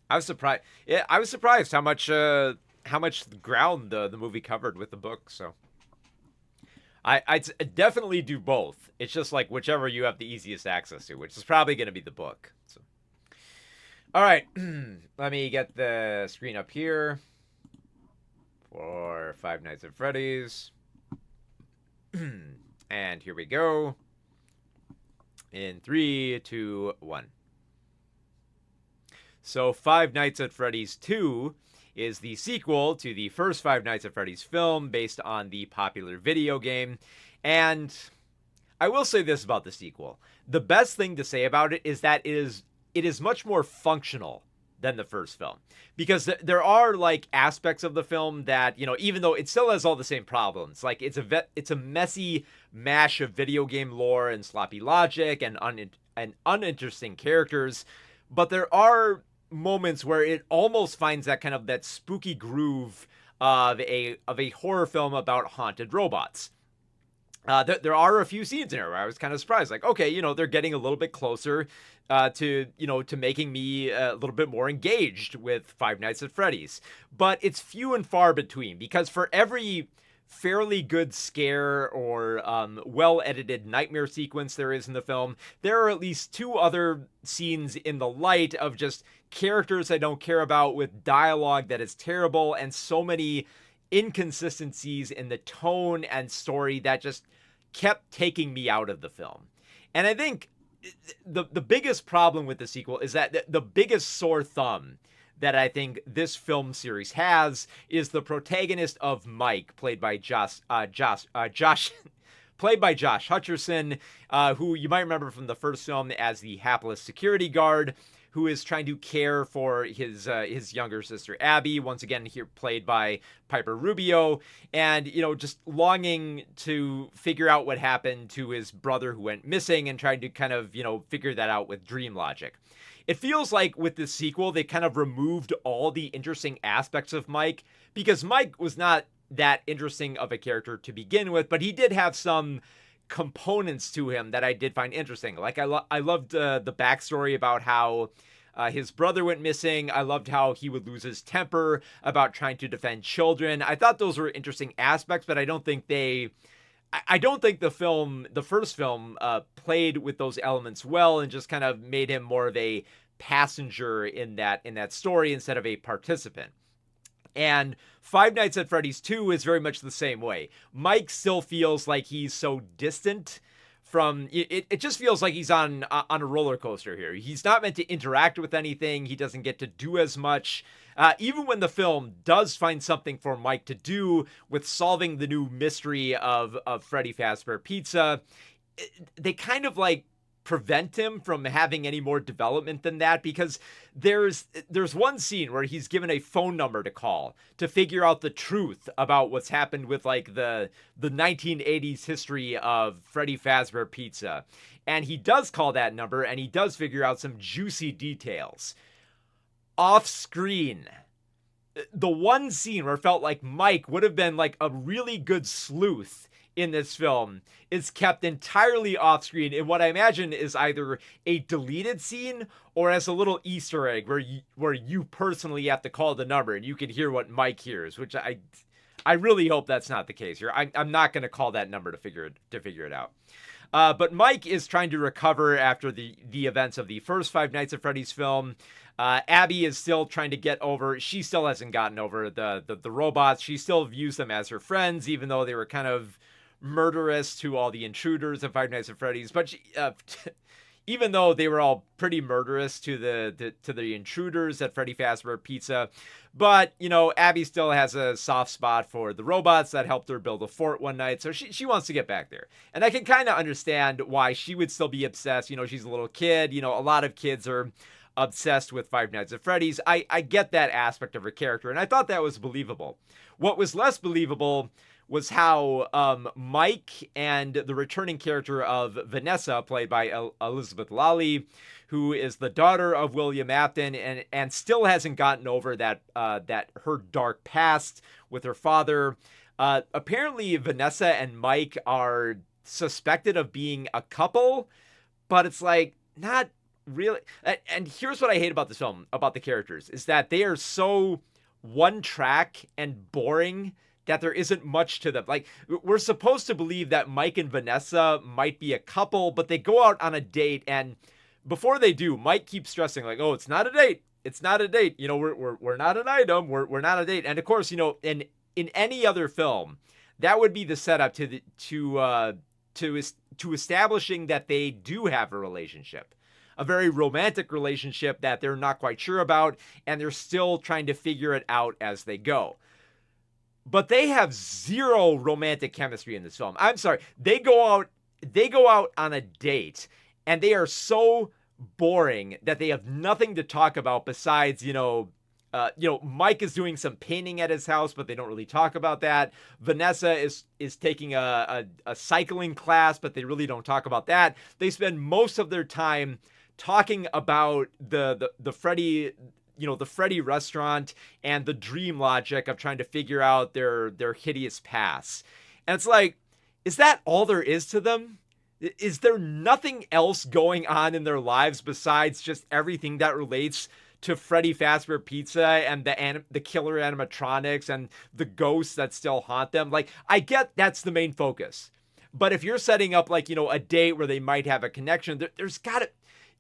I was surprised. Yeah, I was surprised how much ground the movie covered with the book. So I'd definitely do both. It's just like whichever you have the easiest access to, which is probably going to be the book. So, all right, let me get the screen up here for Five Nights at Freddy's, and here we go. In 3, 2, 1. So Five Nights at Freddy's 2 is the sequel to the first Five Nights at Freddy's film based on the popular video game. And I will say this about the sequel. The best thing to say about it is that it is much more functional than the first film. Because there are like aspects of the film that, you know, even though it still has all the same problems, like it's a messy mash of video game lore and sloppy logic and uninteresting characters, but there are moments where it almost finds that kind of that spooky groove of a horror film about haunted robots. There are a few scenes in there where I was kind of surprised, like, okay, you know, they're getting a little bit closer to making me a little bit more engaged with Five Nights at Freddy's. But it's few and far between, because for every fairly good scare or well-edited nightmare sequence there is in the film, there are at least 2 other scenes in the light of just characters I don't care about, with dialogue that is terrible, and so many inconsistencies in the tone and story that just kept taking me out of the film. And I think the biggest problem with the sequel is that the biggest sore thumb that I think this film series has is the protagonist of Mike, played by Josh played by Josh Hutcherson, who you might remember from the first film as the hapless security guard who is trying to care for his younger sister Abby, once again here played by Piper Rubio, and, you know, just longing to figure out what happened to his brother who went missing and trying to kind of, you know, figure that out with dream logic. It feels like with the sequel, they kind of removed all the interesting aspects of Mike, because Mike was not that interesting of a character to begin with, but he did have some components to him that I did find interesting. Like I loved the backstory about how his brother went missing. I loved how he would lose his temper about trying to defend children. I thought those were interesting aspects, but I don't think the first film, played with those elements well and just kind of made him more of a passenger in that story instead of a participant. And Five Nights at Freddy's 2 is very much the same way. Mike still feels like he's so distant from it. It just feels like he's on a roller coaster here. He's not meant to interact with anything. He doesn't get to do as much. Even when the film does find something for Mike to do with solving the new mystery of Freddy Fazbear Pizza, they kind of like prevent him from having any more development than that, because there's one scene where he's given a phone number to call to figure out the truth about what's happened with like the 1980s history of Freddy Fazbear Pizza, and he does call that number and he does figure out some juicy details off screen. The one scene where it felt like Mike would have been like a really good sleuth in this film is kept entirely off screen in what I imagine is either a deleted scene or as a little Easter egg where you personally have to call the number and you can hear what Mike hears, which I really hope that's not the case here. I'm not going to call that number to figure it out. But Mike is trying to recover after the events of the first Five Nights at Freddy's film. Abby is still trying to get over. She still hasn't gotten over the robots. She still views them as her friends, even though they were kind of murderous to all the intruders of Five Nights at Freddy's. But she, even though they were all pretty murderous to the intruders at Freddy Fazbear Pizza, but, you know, Abby still has a soft spot for the robots that helped her build a fort one night, so she wants to get back there. And I can kind of understand why she would still be obsessed. You know, she's a little kid. You know, a lot of kids are obsessed with Five Nights at Freddy's. I get that aspect of her character, and I thought that was believable. What was less believable was how Mike and the returning character of Vanessa, played by Elizabeth Lally, who is the daughter of William Afton and still hasn't gotten over that her dark past with her father. Apparently, Vanessa and Mike are suspected of being a couple, but it's like not really, and here's what I hate about this film, about the characters, is that they are so one track and boring that there isn't much to them. Like, we're supposed to believe that Mike and Vanessa might be a couple, but they go out on a date, and before they do, Mike keeps stressing, like, oh, it's not a date. It's not a date. You know, we're not an item. We're not a date. And of course, you know, in any other film, that would be the setup to establishing that they do have a relationship, a very romantic relationship that they're not quite sure about, and they're still trying to figure it out as they go. But they have zero romantic chemistry in this film. I'm sorry. They go out on a date, and they are so boring that they have nothing to talk about besides, Mike is doing some painting at his house, but they don't really talk about that. Vanessa is taking a cycling class, but they really don't talk about that. They spend most of their time talking about the Freddy, the Freddy restaurant and the dream logic of trying to figure out their hideous past. And it's like, is that all there is to them? Is there nothing else going on in their lives besides just everything that relates to Freddy Fazbear Pizza and the killer animatronics and the ghosts that still haunt them? Like, I get that's the main focus. But if you're setting up, like, a date where they might have a connection, there's got to...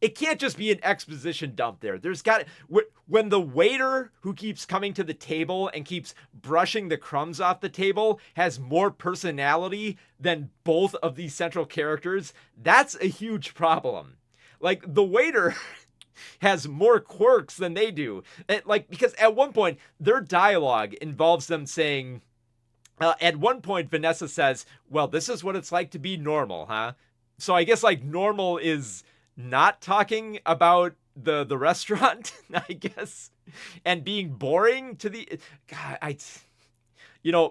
It can't just be an exposition dump there. There's got to... When the waiter who keeps coming to the table and keeps brushing the crumbs off the table has more personality than both of these central characters, that's a huge problem. Like, the waiter has more quirks than they do. Because at one point, their dialogue involves them saying... at one point, Vanessa says, well, this is what it's like to be normal, huh? So I guess, like, normal is not talking about the restaurant, I guess, and being boring to the... God,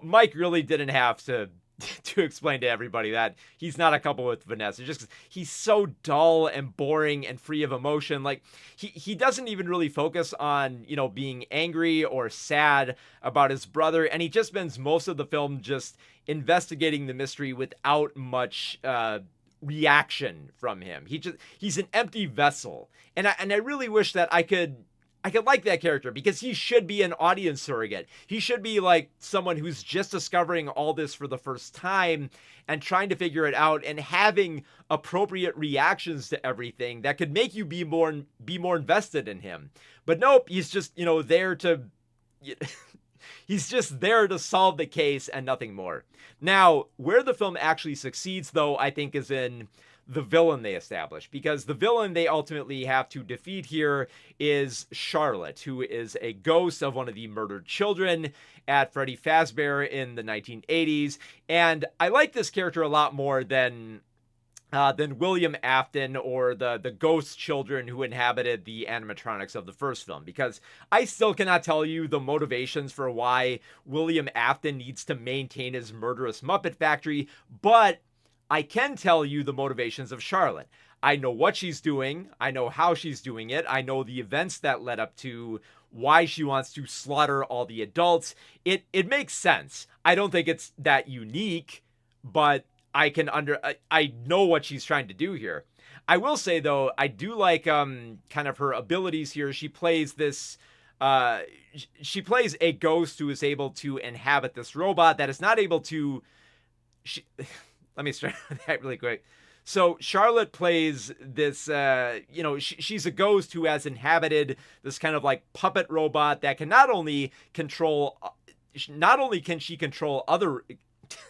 Mike really didn't have to explain to everybody that he's not a couple with Vanessa. Just 'cause he's so dull and boring and free of emotion. Like, he doesn't even really focus on, being angry or sad about his brother. And he just spends most of the film just investigating the mystery without much reaction from him. He's an empty vessel. And I really wish that I could like that character, because he should be an audience surrogate. He should be like someone who's just discovering all this for the first time and trying to figure it out and having appropriate reactions to everything that could make you be more invested in him. But nope, he's just, there to he's just there to solve the case and nothing more. Now, where the film actually succeeds, though, I think is in the villain they establish, because the villain they ultimately have to defeat here is Charlotte, who is a ghost of one of the murdered children at Freddy Fazbear in the 1980s. And I like this character a lot more than William Afton or the ghost children who inhabited the animatronics of the first film, because I still cannot tell you the motivations for why William Afton needs to maintain his murderous Muppet factory, but I can tell you the motivations of Charlotte. I know what she's doing. I know how she's doing it. I know the events that led up to why she wants to slaughter all the adults. It makes sense. I don't think it's that unique, but I know what she's trying to do here. I will say, though, I do like kind of her abilities here. She plays this she plays a ghost who is able to inhabit this robot that is not able to... Let me start with that really quick. So Charlotte plays this, she's a ghost who has inhabited this kind of like puppet robot that can not only can she control other...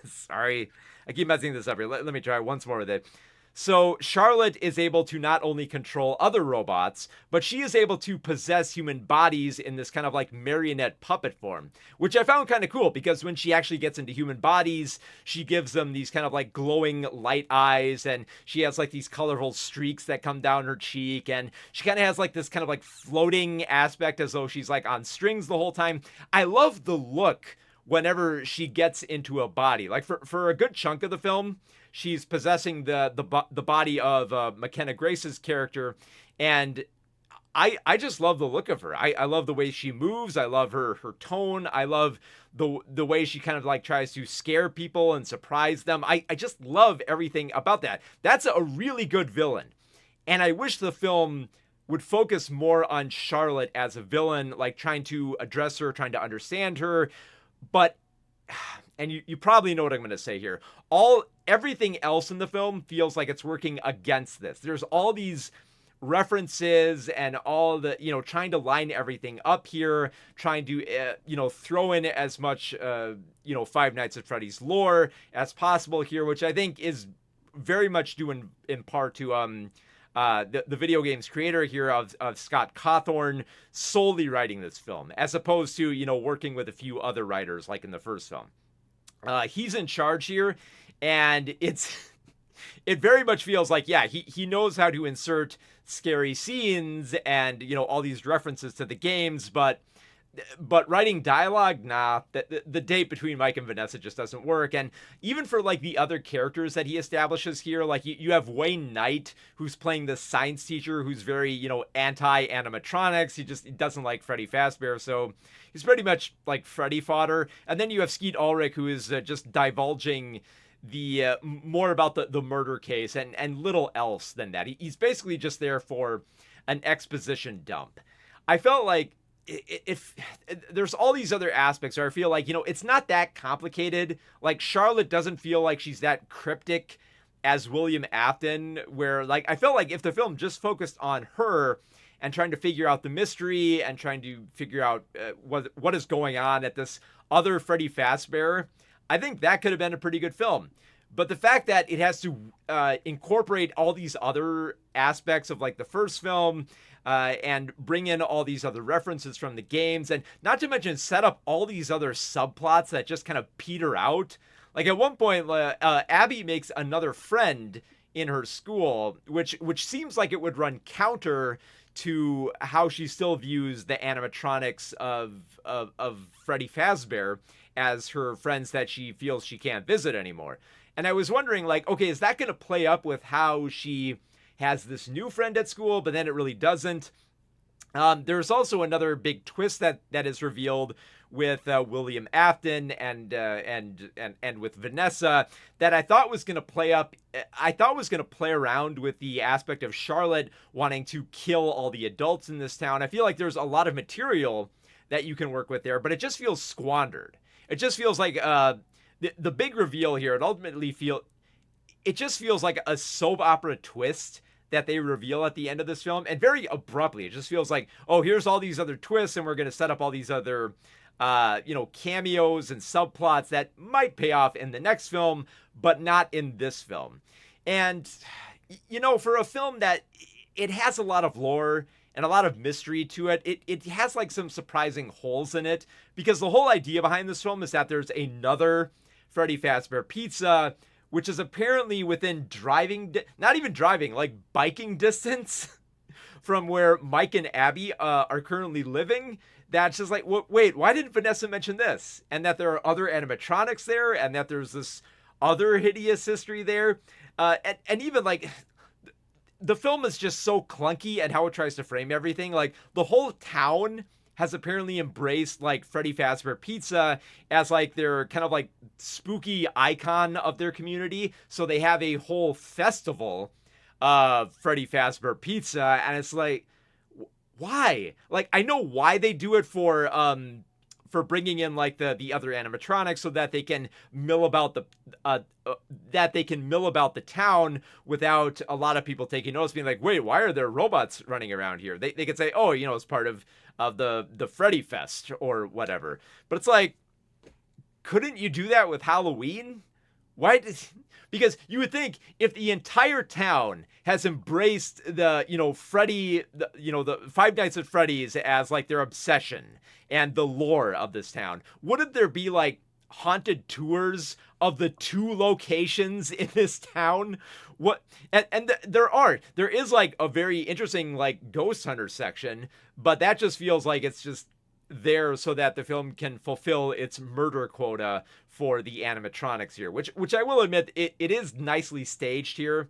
Sorry, I keep messing this up here. Let me try once more with it. So Charlotte is able to not only control other robots, but she is able to possess human bodies in this kind of like marionette puppet form, which I found kind of cool, because when she actually gets into human bodies, she gives them these kind of like glowing light eyes, and she has like these colorful streaks that come down her cheek, and she kind of has like this kind of like floating aspect as though she's like on strings the whole time. I love the look whenever she gets into a body. Like for a good chunk of the film, she's possessing the body of McKenna Grace's character, and I just love the look of her. I love the way she moves. I love her tone. I love the way she kind of like tries to scare people and surprise them. I just love everything about that. That's a really good villain. And I wish the film would focus more on Charlotte as a villain, like trying to address her, trying to understand her. But, and you probably know what I'm going to say here, everything else in the film feels like it's working against this. There's all these references and all the, trying to line everything up here, trying to, throw in as much, Five Nights at Freddy's lore as possible here, which I think is very much due in part to the video game's creator here of Scott Cawthon solely writing this film, as opposed to, working with a few other writers like in the first film. He's in charge here, and it very much feels like, yeah, he knows how to insert scary scenes and, all these references to the games, but writing dialogue, nah, the date between Mike and Vanessa just doesn't work. And even for like the other characters that he establishes here, like you have Wayne Knight, who's playing the science teacher, who's very, anti-animatronics. He doesn't like Freddy Fazbear, so he's pretty much like Freddy fodder. And then you have Skeet Ulrich, who is just divulging the more about the murder case and little else than that. He's basically just there for an exposition dump. I felt like if there's all these other aspects where I feel like, it's not that complicated. Like Charlotte doesn't feel like she's that cryptic as William Afton, where like I felt like if the film just focused on her and trying to figure out the mystery and trying to figure out what is going on at this other Freddy Fazbear, I think that could have been a pretty good film. But the fact that it has to incorporate all these other aspects of like the first film and bring in all these other references from the games, and not to mention set up all these other subplots that just kind of peter out. Like at one point, Abby makes another friend in her school, which seems like it would run counter to how she still views the animatronics of Freddy Fazbear as her friends that she feels she can't visit anymore. And I was wondering, like, okay, is that going to play up with how she has this new friend at school, but then it really doesn't? There's also another big twist that is revealed with William Afton and with Vanessa that I thought was going to play up. I thought was going to play around with the aspect of Charlotte wanting to kill all the adults in this town. I feel like there's a lot of material that you can work with there, but it just feels squandered. It just feels like the big reveal here. It just feels like a soap opera twist that they reveal at the end of this film, and very abruptly. It just feels like, oh, here's all these other twists, and we're going to set up all these other, cameos and subplots that might pay off in the next film, but not in this film. And, for a film that it has a lot of lore and a lot of mystery to it, it has like some surprising holes in it, because the whole idea behind this film is that there's another Freddy Fazbear Pizza, which is apparently within not even driving, like biking distance from where Mike and Abby are currently living. That's just like, wait, why didn't Vanessa mention this? And that there are other animatronics there, and that there's this other hideous history there. And even like, the film is just so clunky and how it tries to frame everything. Like the whole town has apparently embraced like Freddy Fazbear Pizza as like their kind of like spooky icon of their community. So they have a whole festival of Freddy Fazbear Pizza, and it's like, why? Like I know why they do it for bringing in like the other animatronics so that they can mill about the town without a lot of people taking notice, being like, wait, why are there robots running around here? They could say, oh, it's part of the Freddy Fest or whatever. But it's like, couldn't you do that with Halloween? Why? Because you would think if the entire town has embraced the Freddy, the Five Nights at Freddy's as like their obsession and the lore of this town, wouldn't there be like haunted tours of the two locations in this town? There is like a very interesting like ghost hunter section, but that just feels like it's just there so that the film can fulfill its murder quota for the animatronics here, which I will admit it is nicely staged here.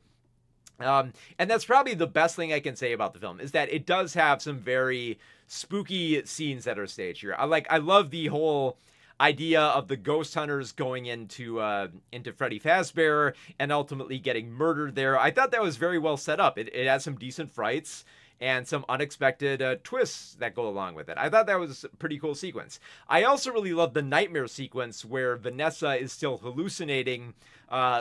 And that's probably the best thing I can say about the film, is that it does have some very spooky scenes that are staged here. I love the whole idea of the ghost hunters going into Freddy Fazbear and ultimately getting murdered there. I thought that was very well set up. It has some decent frights and some unexpected twists that go along with it. I thought that was a pretty cool sequence. I also really love the nightmare sequence where Vanessa is still hallucinating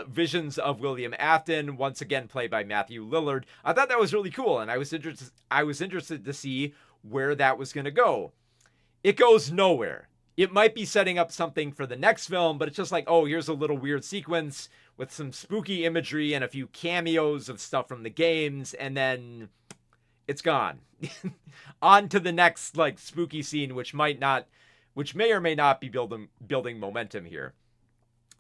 visions of William Afton, once again played by Matthew Lillard. I thought that was really cool, and I was interested to see where that was going to go. It goes nowhere. It might be setting up something for the next film, but it's just like, oh, here's a little weird sequence with some spooky imagery and a few cameos of stuff from the games, and then it's gone. On to the next like spooky scene, which may or may not be building momentum here.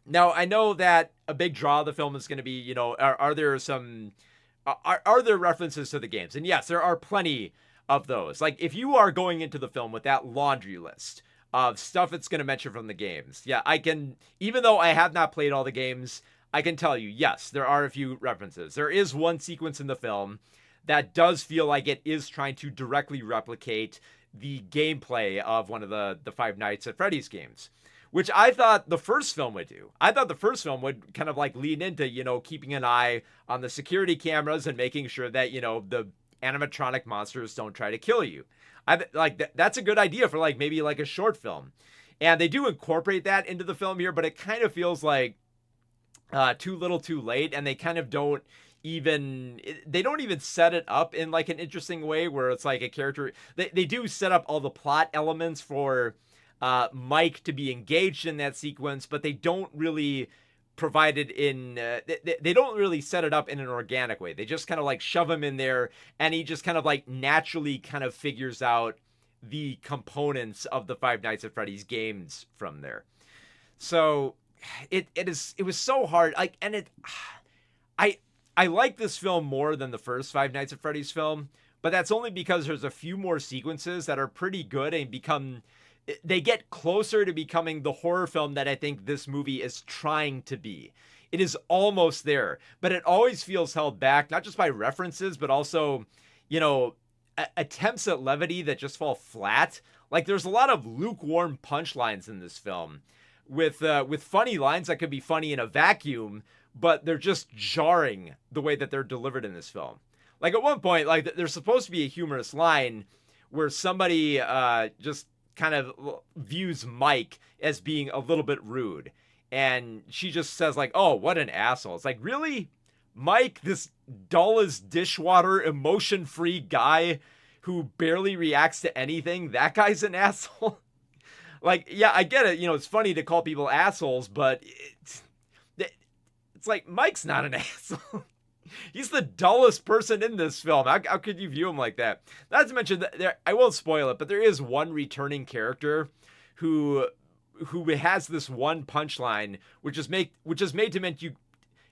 Now, I know that a big draw of the film is going to be, are there references to the games? And yes, there are plenty of those. Like, if you are going into the film with that laundry list of stuff it's going to mention from the games, yeah, even though I have not played all the games, I can tell you, yes, there are a few references. There is one sequence in the film that does feel like it is trying to directly replicate the gameplay of one of the Five Nights at Freddy's games, which I thought the first film would do. I thought the first film would kind of like lean into, keeping an eye on the security cameras and making sure that, the animatronic monsters don't try to kill you. That's a good idea for like maybe like a short film. And they do incorporate that into the film here, but it kind of feels like too little too late, and they kind of don't even set it up in like an interesting way where it's like a character. They do set up all the plot elements for Mike to be engaged in that sequence, but they don't really provide it in they don't really set it up in an organic way. They just kind of like shove him in there, and he just kind of like naturally kind of figures out the components of the Five Nights at Freddy's games from there. So it was so hard. I like this film more than the first Five Nights at Freddy's film, but that's only because there's a few more sequences that are pretty good and they get closer to becoming the horror film that I think this movie is trying to be. It is almost there, but it always feels held back, not just by references, but also, attempts at levity that just fall flat. Like, there's a lot of lukewarm punchlines in this film with funny lines that could be funny in a vacuum, but they're just jarring the way that they're delivered in this film. Like, at one point, like, there's supposed to be a humorous line where somebody just kind of views Mike as being a little bit rude. And she just says, like, oh, what an asshole. It's like, really? Mike, this dull as dishwater, emotion-free guy who barely reacts to anything, that guy's an asshole? Like, yeah, I get it. It's funny to call people assholes, but it's like, Mike's not an asshole. He's the dullest person in this film. How could you view him like that? Not to mention that I won't spoil it, but there is one returning character who has this one punchline, which is made to make you.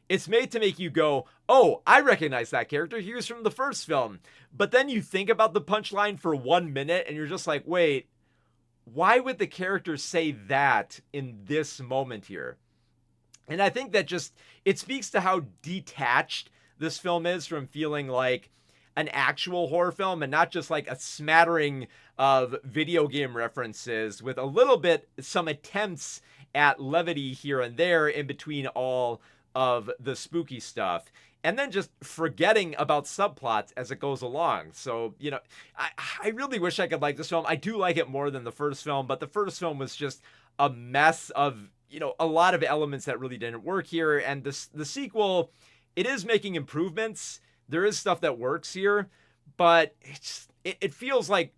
It's made to make you go, oh, I recognize that character. He was from the first film. But then you think about the punchline for 1 minute, and you're just like, wait, why would the character say that in this moment here? And I think that it speaks to how detached this film is from feeling like an actual horror film and not just like a smattering of video game references with a little bit, some attempts at levity here and there in between all of the spooky stuff. And then just forgetting about subplots as it goes along. So, I really wish I could like this film. I do like it more than the first film, but the first film was just a mess of, a lot of elements that really didn't work here. And the sequel, it is making improvements. There is stuff that works here, but it feels like,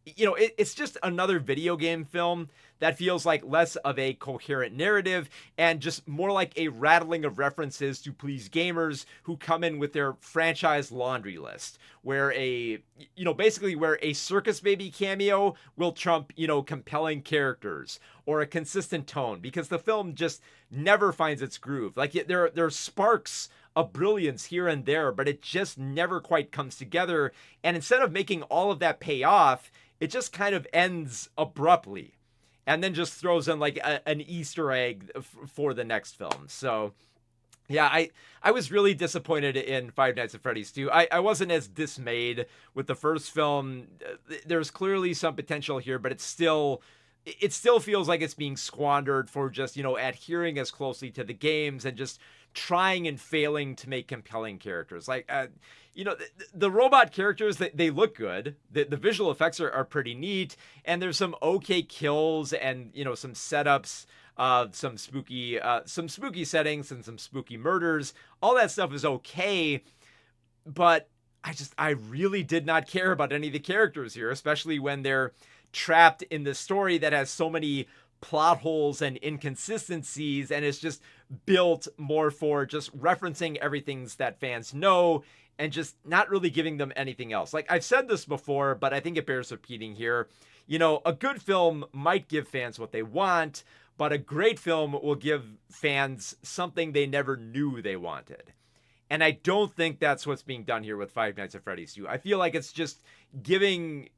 it's just another video game film that feels like less of a coherent narrative and just more like a rattling of references to please gamers who come in with their franchise laundry list, where basically where a circus baby cameo will trump, compelling characters or a consistent tone, because the film just never finds its groove. Like, there are sparks of brilliance here and there, but it just never quite comes together. And instead of making all of that pay off, it just kind of ends abruptly and then just throws in like an Easter egg for the next film. So yeah, I was really disappointed in Five Nights at Freddy's 2. I wasn't as dismayed with the first film. There's clearly some potential here, but it's still it still feels like it's being squandered for just, adhering as closely to the games and just trying and failing to make compelling characters. Like, the robot characters, they look good. The visual effects are pretty neat. And there's some okay kills and, some setups, some spooky settings and some spooky murders. All that stuff is okay. But I really did not care about any of the characters here, especially when they're trapped in this story that has so many plot holes and inconsistencies, and it's just built more for just referencing everything that fans know and just not really giving them anything else. Like, I've said this before, but I think it bears repeating here. A good film might give fans what they want, but a great film will give fans something they never knew they wanted. And I don't think that's what's being done here with Five Nights at Freddy's 2. I feel like it's just giving,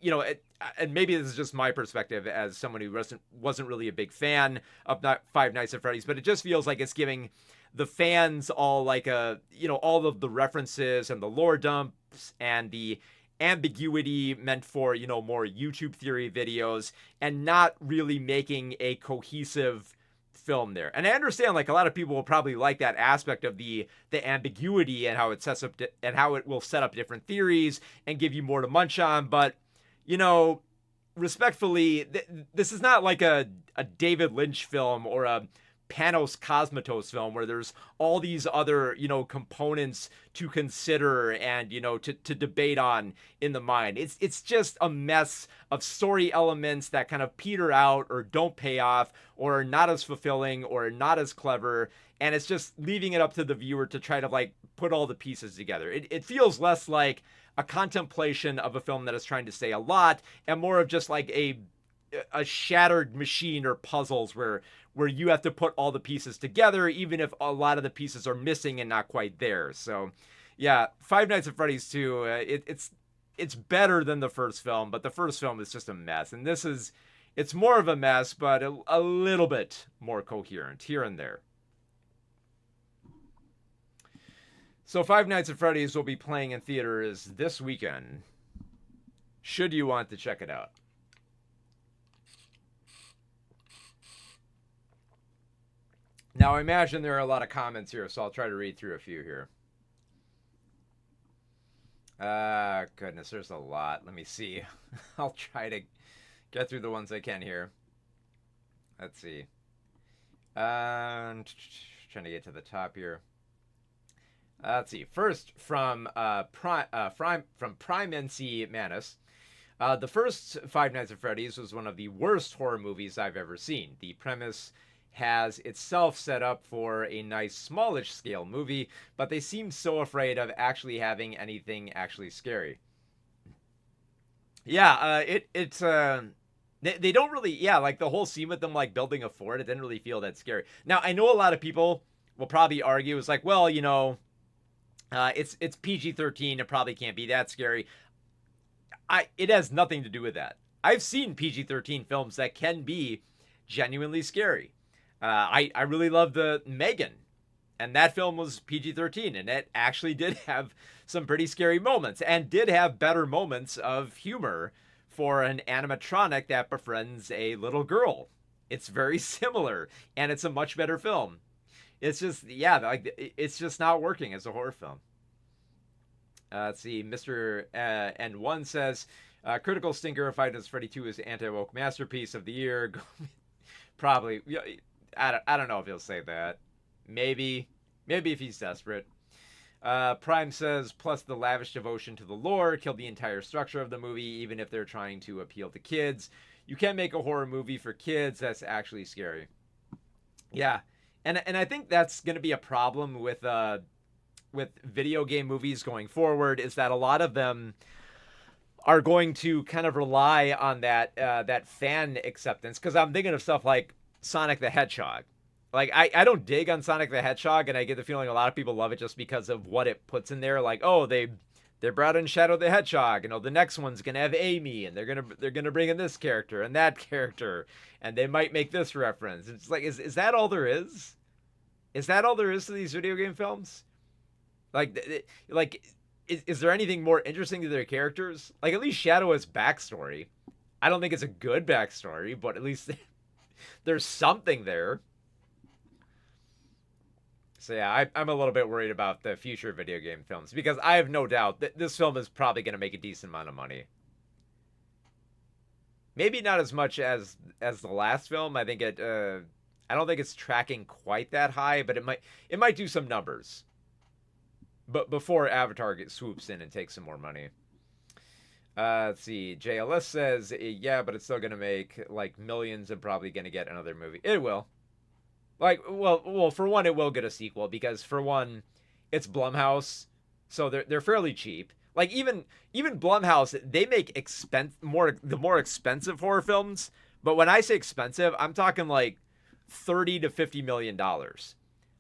and maybe this is just my perspective as someone who wasn't really a big fan of Five Nights at Freddy's, but it just feels like it's giving the fans all like all of the references and the lore dumps and the ambiguity meant for, more YouTube theory videos, and not really making a cohesive film there. And I understand, like, a lot of people will probably like that aspect of the ambiguity and how it sets up and how it will set up different theories and give you more to munch on. But, respectfully, this is not like a David Lynch film or a Panos Cosmatos film where there's all these other, components to consider and, to debate on in the mind. It's just a mess of story elements that kind of peter out or don't pay off or are not as fulfilling or not as clever. And it's just leaving it up to the viewer to try to, like, put all the pieces together. It feels less like a contemplation of a film that is trying to say a lot and more of just like a shattered machine or puzzles where you have to put all the pieces together, even if a lot of the pieces are missing and not quite there. So, yeah, Five Nights at Freddy's 2, it's better than the first film, but the first film is just a mess. And it's more of a mess, but a little bit more coherent here and there. So Five Nights at Freddy's will be playing in theaters this weekend, should you want to check it out. Now, I imagine there are a lot of comments here, so I'll try to read through a few here. Goodness, there's a lot. Let me see. I'll try to get through the ones I can here. Let's see. Trying to get to the top here. Let's see. First, from Prime NC Manus. The first Five Nights at Freddy's was one of the worst horror movies I've ever seen. The premise has itself set up for a nice smallish scale movie, but they seem so afraid of actually having anything actually scary. Yeah, they don't really, like the whole scene with them like building a fort, it didn't really feel that scary. Now, I know a lot of people will probably argue, it's like, well, it's PG-13, it probably can't be that scary. It has nothing to do with that. I've seen PG-13 films that can be genuinely scary. I really love the Megan, and that film was PG-13, and it actually did have some pretty scary moments, and did have better moments of humor for an animatronic that befriends a little girl. It's very similar, and it's a much better film. It's just, it's just not working as a horror film. Let's see, Mr. N1 says, critical stinker of Five Nights at Freddy 2 is anti-woke masterpiece of the year. Probably. I don't know if he'll say that. Maybe if he's desperate. Prime says, plus the lavish devotion to the lore killed the entire structure of the movie, even if they're trying to appeal to kids. You can't make a horror movie for kids that's actually scary. Yeah, and I think that's going to be a problem with video game movies going forward, is that a lot of them are going to kind of rely on that fan acceptance. Because I'm thinking of stuff like Sonic the Hedgehog. Like, I don't dig on Sonic the Hedgehog, and I get the feeling a lot of people love it just because of what it puts in there. Like, oh, they brought in Shadow the Hedgehog, the next one's gonna have Amy, and they're gonna bring in this character and that character, and they might make this reference. It's like, is that all there is? Is that all there is to these video game films? Is there anything more interesting to their characters? Like, at least Shadow has backstory. I don't think it's a good backstory, but at least there's something there. So yeah, I'm a little bit worried about the future video game films because I have no doubt that this film is probably going to make a decent amount of money. Maybe not as much as the last film. I think I don't think it's tracking quite that high, but it might do some numbers. But before Avatar swoops in and takes some more money. Let's see. JLS says, yeah, but it's still going to make like millions and probably going to get another movie. It will. Like, well, for one, it will get a sequel because for one, it's Blumhouse, so they're fairly cheap. Like even Blumhouse, they make the more expensive horror films. But when I say expensive, I'm talking like $30 to $50 million.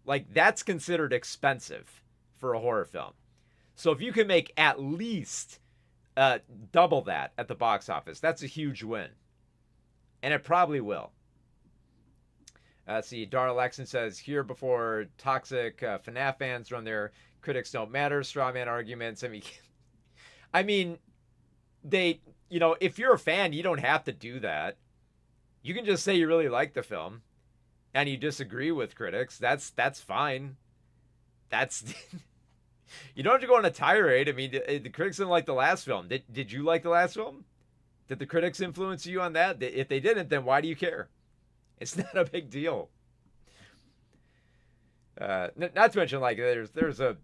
Like that's considered expensive for a horror film. So if you can make at least double that at the box office, that's a huge win, and it probably will. See, Darla Lexon says, here before toxic FNAF fans run their critics don't matter strawman arguments. I mean, if you're a fan, you don't have to do that. You can just say you really like the film and you disagree with critics. That's fine. That's you don't have to go on a tirade. I mean, the critics didn't like the last film. Did you like the last film? Did the critics influence you on that? If they didn't, then why do you care? It's not a big deal. Not to mention, like, there's a,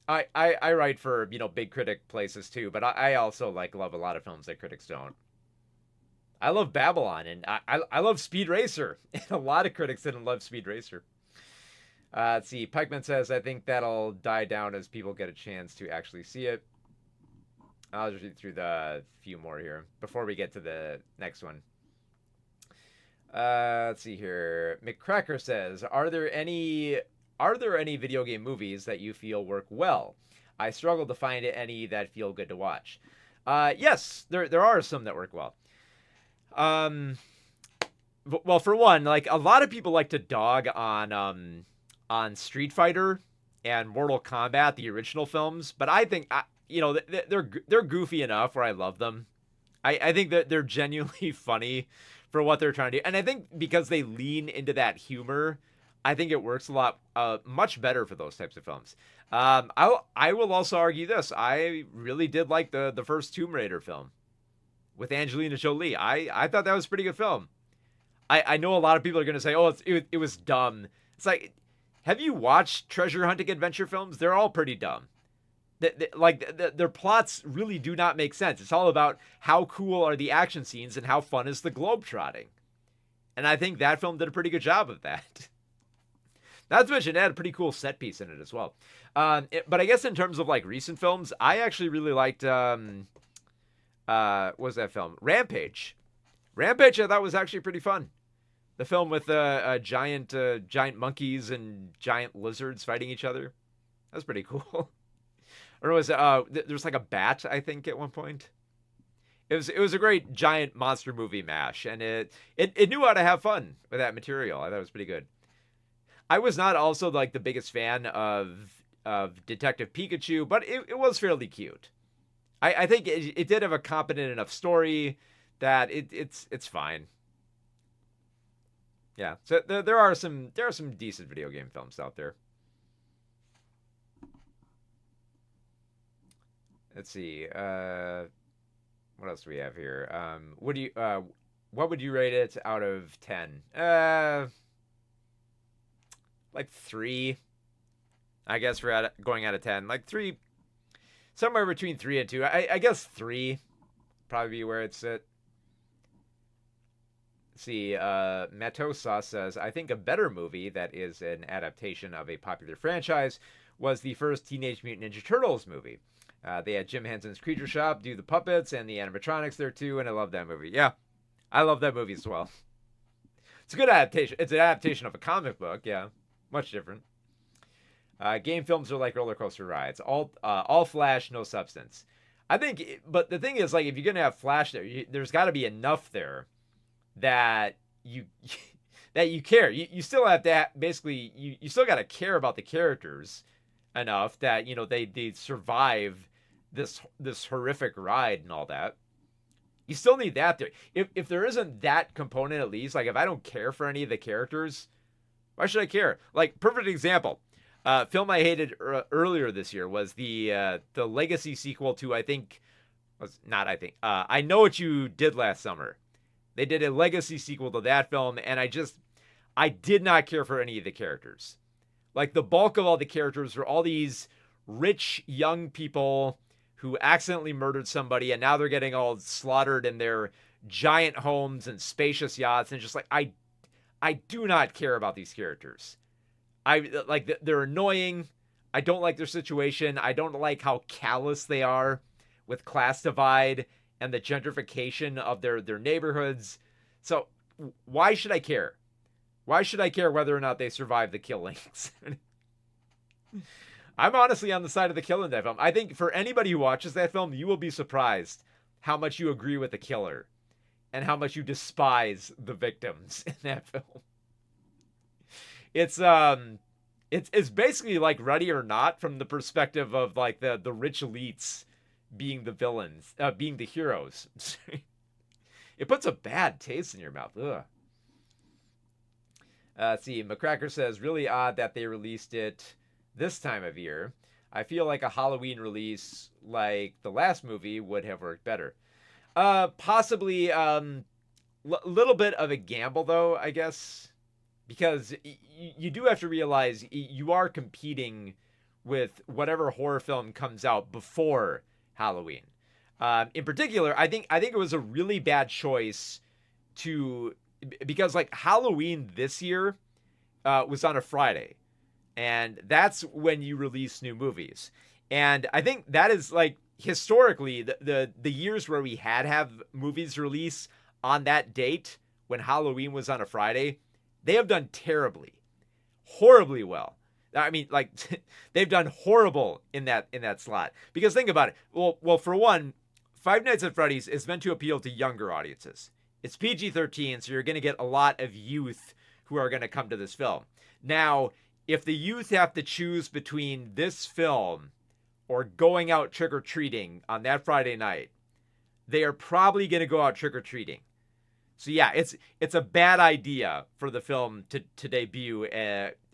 I write for, big critic places too, but I also, like, love a lot of films that critics don't. I love Babylon, and I love Speed Racer, and a lot of critics didn't love Speed Racer. Let's see, Pikeman says, I think that'll die down as people get a chance to actually see it. I'll just read through the few more here before we get to the next one. Let's see here. McCracker says, are there any video game movies that you feel work well? I struggle to find any that feel good to watch. Yes, there are some that work well. Well, for one, like a lot of people like to dog on Street Fighter and Mortal Kombat, the original films, but I think they're goofy enough where I love them. I think that they're genuinely funny for what they're trying to do. And I think because they lean into that humor, I think it works a lot, much better for those types of films. I will also argue this. I really did like the first Tomb Raider film with Angelina Jolie. I thought that was a pretty good film. I know a lot of people are going to say, oh, it was dumb. It's like, have you watched treasure hunting adventure films? They're all pretty dumb. Their plots really do not make sense. It's all about how cool are the action scenes and how fun is the globetrotting. And I think that film did a pretty good job of that. Not to mention, it had a pretty cool set piece in it as well. But I guess in terms of like recent films, I actually really liked, what was that film? Rampage. Rampage I thought was actually pretty fun. The film with giant monkeys and giant lizards fighting each other. That was pretty cool. Or was there was like a bat, I think, at one point. It was a great giant monster movie mash, and it knew how to have fun with that material. I thought it was pretty good. I was not also like the biggest fan of Detective Pikachu, but it was fairly cute. I think it did have a competent enough story that it's fine. Yeah, so there are some decent video game films out there. Let's see. What else do we have here? What would you rate it out of 10? Like 3. I guess we're going out of 10. Like 3, somewhere between 3 and 2. I guess 3 probably be where it's at. Let's see. Matosa says, I think a better movie that is an adaptation of a popular franchise was the first Teenage Mutant Ninja Turtles movie. They had Jim Henson's Creature Shop do the puppets and the animatronics there too, and I love that movie. Yeah, I love that movie as well. It's a good adaptation. It's an adaptation of a comic book. Yeah, much different. Game films are like roller coaster rides. All flash, no substance. I think, but the thing is, like, if you're gonna have flash there, there's got to be enough there that you care. You still have to basically you still got to care about the characters enough that they survive this horrific ride and all that. You still need that there. If there isn't that component, at least, like if I don't care for any of the characters, why should I care? Like, perfect example. Film I hated earlier this year was the Legacy sequel to, I think, was not I think, I Know What You Did Last Summer. They did a Legacy sequel to that film, and I did not care for any of the characters. Like, the bulk of all the characters were all these rich young people who accidentally murdered somebody, and now they're getting all slaughtered in their giant homes and spacious yachts, and just like, I do not care about these characters. They're annoying. I don't like their situation. I don't like how callous they are with class divide and the gentrification of their neighborhoods. So why should I care? Why should I care whether or not they survive the killings? I'm honestly on the side of the killer in that film. I think for anybody who watches that film, you will be surprised how much you agree with the killer and how much you despise the victims in that film. It's basically like Ready or Not from the perspective of like the rich elites being the villains, being the heroes. It puts a bad taste in your mouth. Ugh. Let's see. McCracker says, really odd that they released it this time of year. I feel like a Halloween release like the last movie would have worked better. Possibly little bit of a gamble, though, I guess. Because you do have to realize you are competing with whatever horror film comes out before Halloween. In particular, I think it was a really bad choice because like Halloween this year was on a Friday, and that's when you release new movies. And I think that is like historically the years where we have movies release on that date when Halloween was on a Friday. They have done horribly well. I mean, like, they've done horrible in that slot. Because think about it. Well, for one, Five Nights at Freddy's is meant to appeal to younger audiences. It's PG-13, so you're going to get a lot of youth who are going to come to this film. Now, if the youth have to choose between this film or going out trick-or-treating on that Friday night, they are probably going to go out trick-or-treating. So yeah, it's a bad idea for the film to debut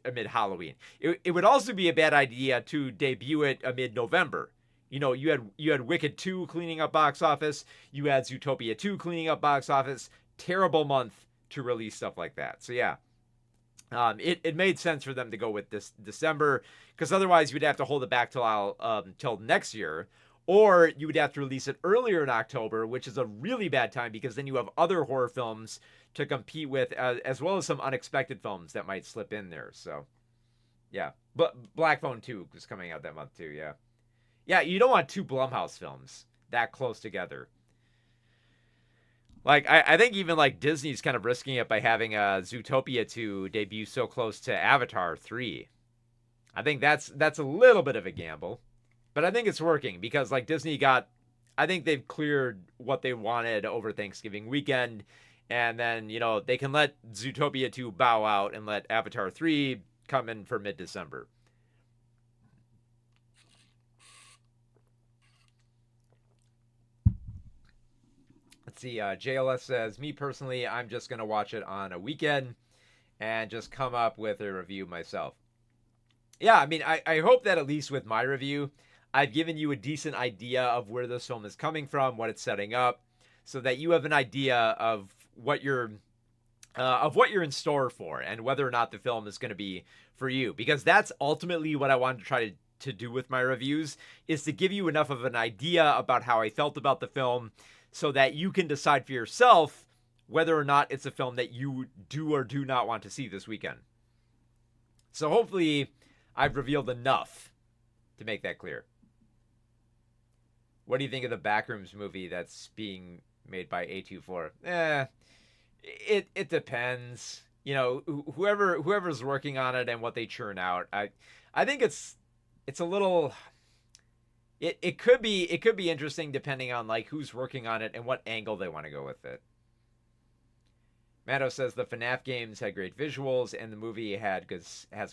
amid Halloween. It would also be a bad idea to debut it amid November. You know, you had Wicked 2 cleaning up box office. You had Zootopia 2 cleaning up box office. Terrible month to release stuff like that. So yeah, it made sense for them to go with this December, because otherwise you'd have to hold it back till next year. Or you would have to release it earlier in October, which is a really bad time because then you have other horror films to compete with, as well as some unexpected films that might slip in there. So, yeah. But Black Phone 2 is coming out that month too, yeah. Yeah, you don't want two Blumhouse films that close together. Like, I think even like Disney's kind of risking it by having Zootopia 2 debut so close to Avatar 3. I think that's a little bit of a gamble. But I think it's working because, like, I think they've cleared what they wanted over Thanksgiving weekend. And then, you know, they can let Zootopia 2 bow out and let Avatar 3 come in for mid-December. Let's see. JLS says, me personally, I'm just going to watch it on a weekend and just come up with a review myself. Yeah, I mean, I hope that at least with my review, I've given you a decent idea of where this film is coming from, what it's setting up, so that you have an idea of what you're in store for and whether or not the film is going to be for you. Because that's ultimately what I wanted to try to do with my reviews, is to give you enough of an idea about how I felt about the film so that you can decide for yourself whether or not it's a film that you do or do not want to see this weekend. So hopefully I've revealed enough to make that clear. What do you think of the Backrooms movie that's being made by A24? It depends. You know, whoever's working on it and what they churn out. I think it's a little. It could be interesting depending on like who's working on it and what angle they want to go with it. Mando says the FNAF games had great visuals and the movie has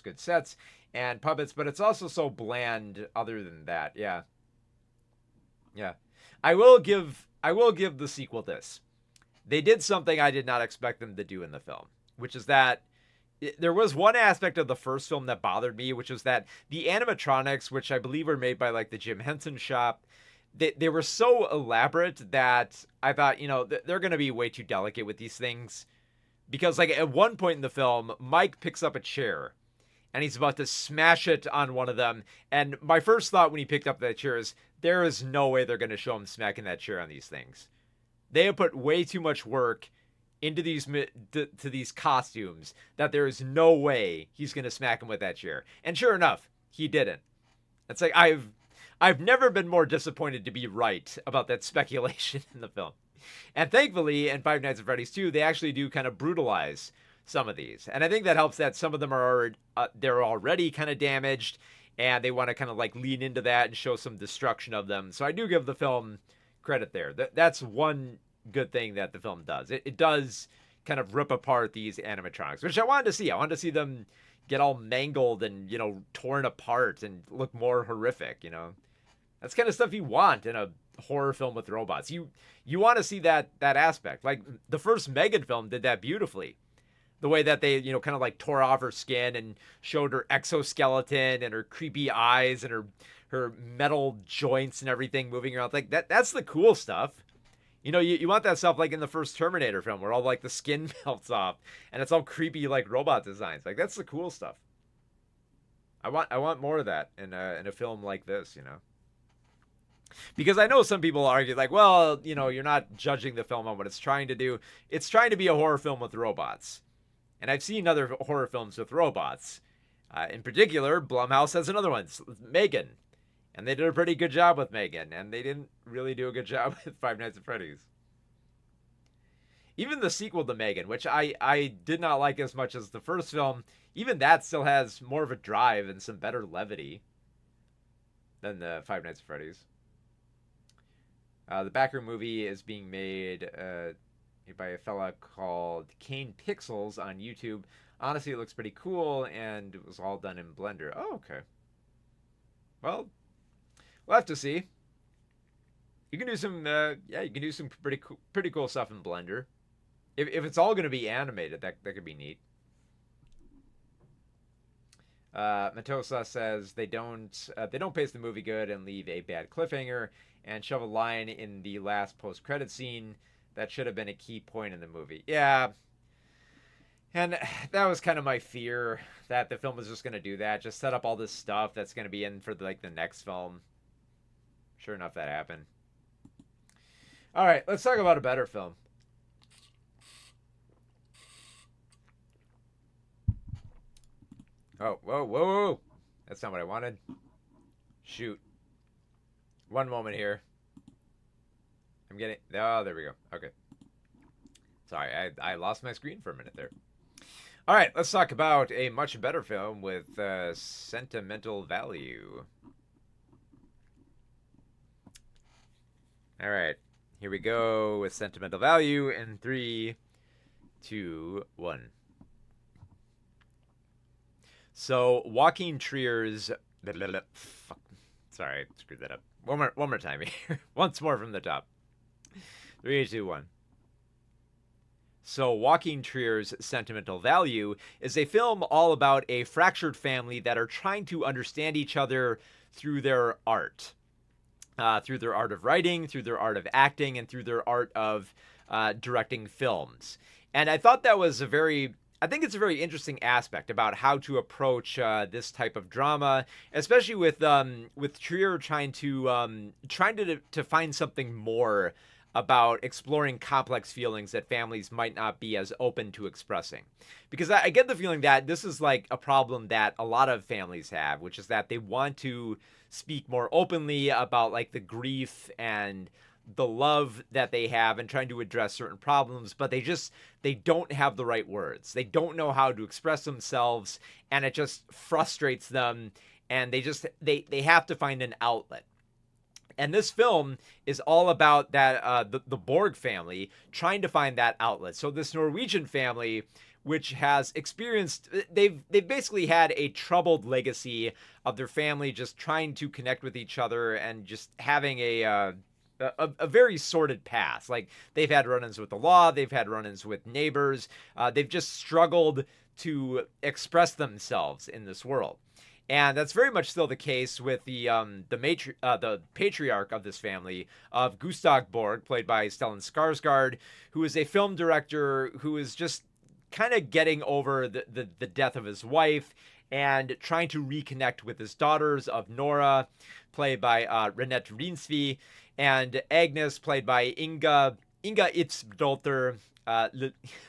good sets and puppets, but it's also so bland. Other than that, yeah. I will give I will give the sequel this. They did something I did not expect them to do in the film, which is that there was one aspect of the first film that bothered me, which was that the animatronics, which I believe were made by like the Jim Henson shop, they were so elaborate that I thought, they're going to be way too delicate with these things. Because like at one point in the film, Mike picks up a chair and he's about to smash it on one of them. And my first thought when he picked up that chair is, there is no way they're going to show him smacking that chair on these things. They have put way too much work into these costumes that there is no way he's going to smack him with that chair. And sure enough, he didn't. It's like I've never been more disappointed to be right about that speculation in the film. And thankfully, in Five Nights at Freddy's 2, they actually do kind of brutalize some of these. And I think that helps that some of them are they're already kind of damaged, and they want to kind of like lean into that and show some destruction of them. So I do give the film credit there. That's one good thing that the film does. It does kind of rip apart these animatronics, which I wanted to see. I wanted to see them get all mangled and, torn apart and look more horrific, That's kind of stuff you want in a horror film with robots. You want to see that aspect. Like the first Megan film did that beautifully. The way that they, kind of like tore off her skin and showed her exoskeleton and her creepy eyes and her metal joints and everything moving around. Like that's the cool stuff. You want that stuff like in the first Terminator film where all like the skin melts off and it's all creepy like robot designs. Like that's the cool stuff. I want more of that in a film like this, Because I know some people argue like, well, you're not judging the film on what it's trying to do. It's trying to be a horror film with robots. And I've seen other horror films with robots. In particular, Blumhouse has another one, Megan. And they did a pretty good job with Megan. And they didn't really do a good job with Five Nights at Freddy's. Even the sequel to Megan, which I did not like as much as the first film, even that still has more of a drive and some better levity than the Five Nights at Freddy's. The Backroom movie is being made by a fella called Kane Pixels on YouTube. Honestly, it looks pretty cool, and it was all done in Blender. Oh, okay. Well, we'll have to see. You can do some, you can do some pretty cool stuff in Blender. If it's all going to be animated, that could be neat. Matosa says they don't pace the movie good and leave a bad cliffhanger and shove a line in the last post-credit scene that should have been a key point in the movie. Yeah. And that was kind of my fear, that the film was just going to do that, just set up all this stuff that's going to be in for the next film. Sure enough, that happened. All right, let's talk about a better film. Oh, whoa. That's not what I wanted. Shoot. One moment here. I'm getting... Oh, there we go. Okay. Sorry, I lost my screen for a minute there. All right, let's talk about a much better film with sentimental value. All right, here we go with sentimental value in 3, 2, 1. So, Joaquin Trier's... Fuck. Sorry, I screwed that up. One more time here. Once more from the top. 3, 2, 1. So, Joaquin Trier's Sentimental Value is a film all about a fractured family that are trying to understand each other through their art. Through their art of writing, through their art of acting, and through their art of directing films. And I thought that was I think it's a very interesting aspect about how to approach this type of drama, especially with Trier trying to find something more about exploring complex feelings that families might not be as open to expressing. Because I get the feeling that this is like a problem that a lot of families have, which is that they want to speak more openly about like the grief and the love that they have and trying to address certain problems, but they don't have the right words. They don't know how to express themselves, and it just frustrates them, and they have to find an outlet. And this film is all about that the Borg family trying to find that outlet. So this Norwegian family, which has experienced, they've basically had a troubled legacy of their family just trying to connect with each other and just having a a very sordid past. Like, they've had run-ins with the law, they've had run-ins with neighbors, they've just struggled to express themselves in this world. And that's very much still the case with the patriarch of this family, of Gustav Borg, played by Stellan Skarsgård, who is a film director who is just kind of getting over the death of his wife and trying to reconnect with his daughters, of Nora, played by Renette Reinsve, and Agnes, played by Inga Ipsdottir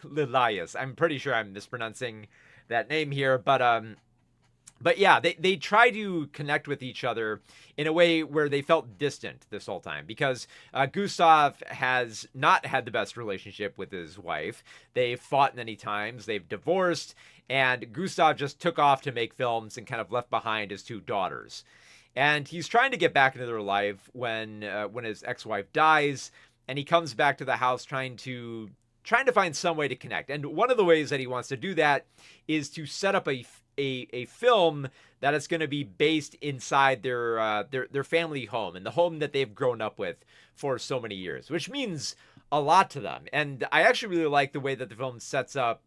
Lilias. I'm pretty sure I'm mispronouncing that name here, but yeah, they try to connect with each other in a way where they felt distant this whole time, because Gustav has not had the best relationship with his wife. They've fought many times, they've divorced, and Gustav just took off to make films and kind of left behind his two daughters. And he's trying to get back into their life when his ex-wife dies, and he comes back to the house trying to find some way to connect. And one of the ways that he wants to do that is to set up a film that is going to be based inside their family home, and the home that they've grown up with for so many years, which means a lot to them. And I actually really like the way that the film sets up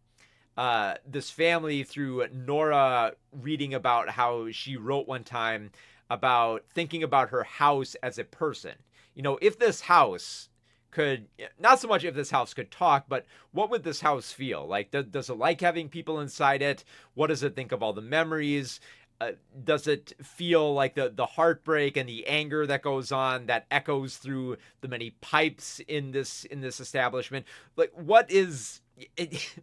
this family through Nora reading about how she wrote one time about thinking about her house as a person. You know, if this house could, not so much if this house could talk, but what would this house feel like? Does it like having people inside it? What does it think of all the memories? Does it feel like the heartbreak and the anger that goes on, that echoes through the many pipes in this establishment? Like, what is it?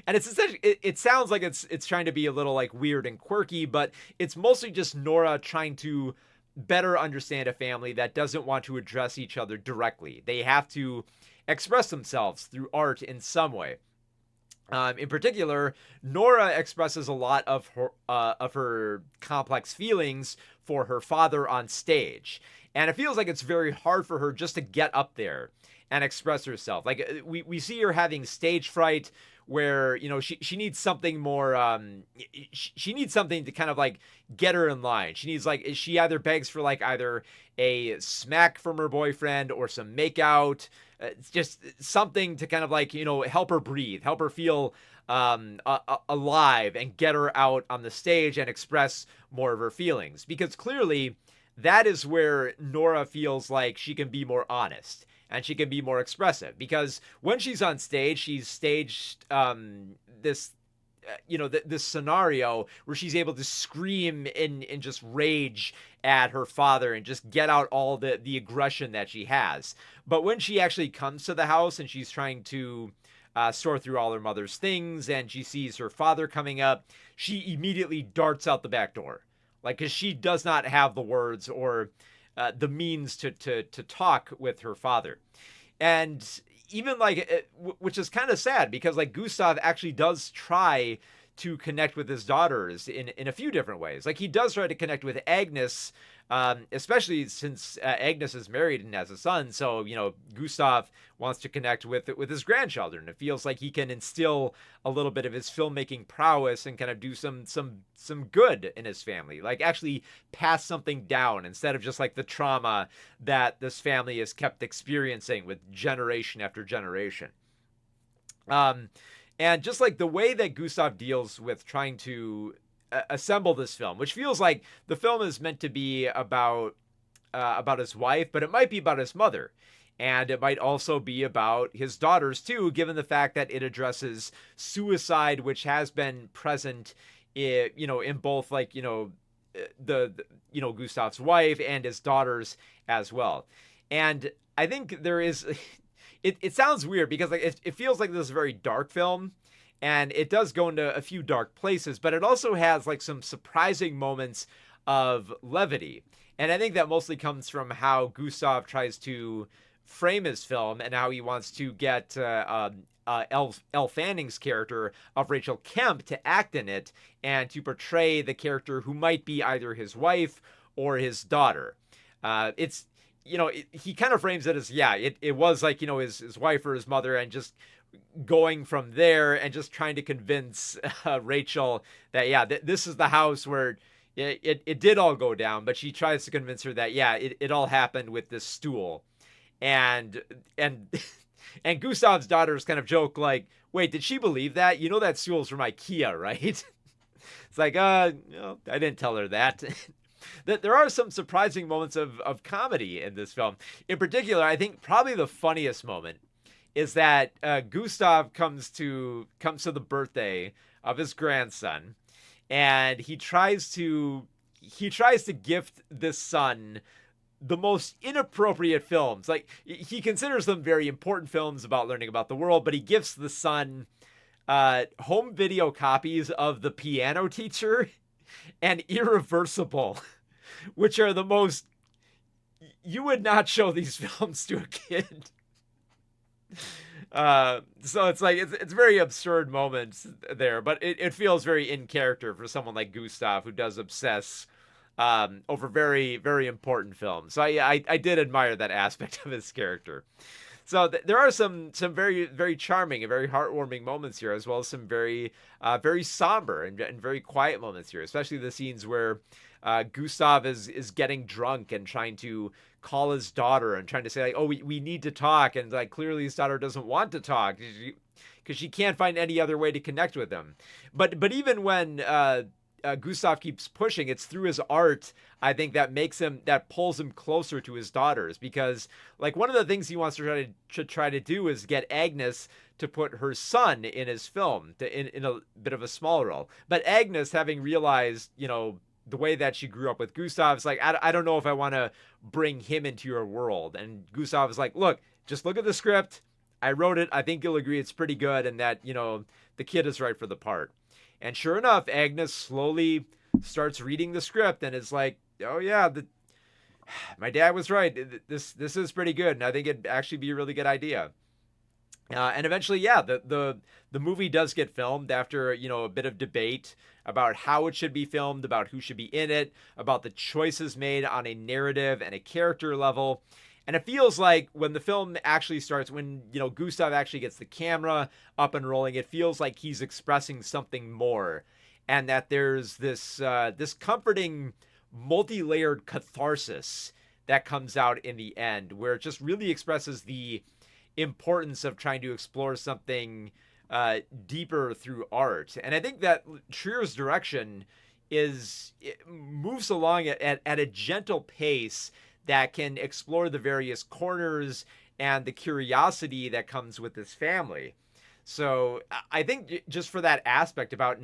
And it's essentially, it sounds like it's trying to be a little like weird and quirky, but it's mostly just Nora trying to better understand a family that doesn't want to address each other directly. They have to express themselves through art in some way. In particular, Nora expresses a lot of her complex feelings for her father on stage, and it feels like it's very hard for her just to get up there and express herself. Like, we see her having stage fright, where, you know, she needs something more, she needs something to kind of like get her in line. She needs, like, she either begs for like either a smack from her boyfriend or some makeout, just something to kind of like, you know, help her breathe, help her feel alive, and get her out on the stage and express more of her feelings. Because clearly that is where Nora feels like she can be more honest and she can be more expressive, because when she's on stage, she's staged this this scenario where she's able to scream in just rage at her father and just get out all the aggression that she has. But when she actually comes to the house and she's trying to sort through all her mother's things, and she sees her father coming up, she immediately darts out the back door, like, because she does not have the words or the means to talk with her father. And even like, which is kind of sad, because like Gustav actually does try to connect with his daughters in a few different ways. Like, he does try to connect with Agnes, especially since Agnes is married and has a son. So, you know, Gustav wants to connect with his grandchildren. It feels like he can instill a little bit of his filmmaking prowess and kind of do some good in his family, like actually pass something down, instead of just like the trauma that this family has kept experiencing with generation after generation. And just like the way that Gustav deals with trying to assemble this film, which feels like the film is meant to be about his wife, but it might be about his mother. And it might also be about his daughters too, given the fact that it addresses suicide, which has been present in both, like, Gustav's wife and his daughters as well. And I think there is, it sounds weird, because like it feels like this is a very dark film, and it does go into a few dark places, but it also has like some surprising moments of levity. And I think that mostly comes from how Gustav tries to frame his film, and how he wants to get Elle Fanning's character of Rachel Kemp to act in it, and to portray the character who might be either his wife or his daughter. He kind of frames it as, it was like, his wife or his mother, and just going from there and just trying to convince Rachel that, this is the house where it did all go down. But she tries to convince her that, it all happened with this stool. and and and Gustav's daughters kind of joke like, "Wait, did she believe that? You know that stool's from IKEA, right?" It's like, no, I didn't tell her that. That there are some surprising moments of comedy in this film. In particular, I think probably the funniest moment is that Gustav comes to the birthday of his grandson, and he tries to gift this son the most inappropriate films. Like, he considers them very important films about learning about the world, but he gifts the son home video copies of The Piano Teacher and Irreversible, which are the most. You would not show these films to a kid. So it's like it's very absurd moments there, but it feels very in character for someone like Gustav, who does obsess over very, very important films. So I did admire that aspect of his character. So there are some very, very charming and very heartwarming moments here, as well as some very very somber and very quiet moments here, especially the scenes where Gustav is getting drunk and trying to call his daughter and trying to say like, oh, we need to talk, and like clearly his daughter doesn't want to talk because she can't find any other way to connect with him. But even when Gustav keeps pushing, it's through his art, I think, that pulls him closer to his daughters, because like one of the things he wants to try to do is get Agnes to put her son in his film in a bit of a small role. But Agnes, having realized, the way that she grew up with Gustav, is like, I don't know if I want to bring him into your world. And Gustav is like, look, just look at the script. I wrote it. I think you'll agree it's pretty good, and that, the kid is right for the part. And sure enough, Agnes slowly starts reading the script and is like, oh yeah, my dad was right. This is pretty good, and I think it'd actually be a really good idea. And eventually, yeah, the movie does get filmed after, a bit of debate about how it should be filmed, about who should be in it, about the choices made on a narrative and a character level. And it feels like when the film actually starts, when, Gustav actually gets the camera up and rolling, it feels like he's expressing something more. And that there's this comforting, multi-layered catharsis that comes out in the end, where it just really expresses the importance of trying to explore something deeper through art. And I think that Trier's direction moves along at a gentle pace that can explore the various corners and the curiosity that comes with this family. So I think just for that aspect about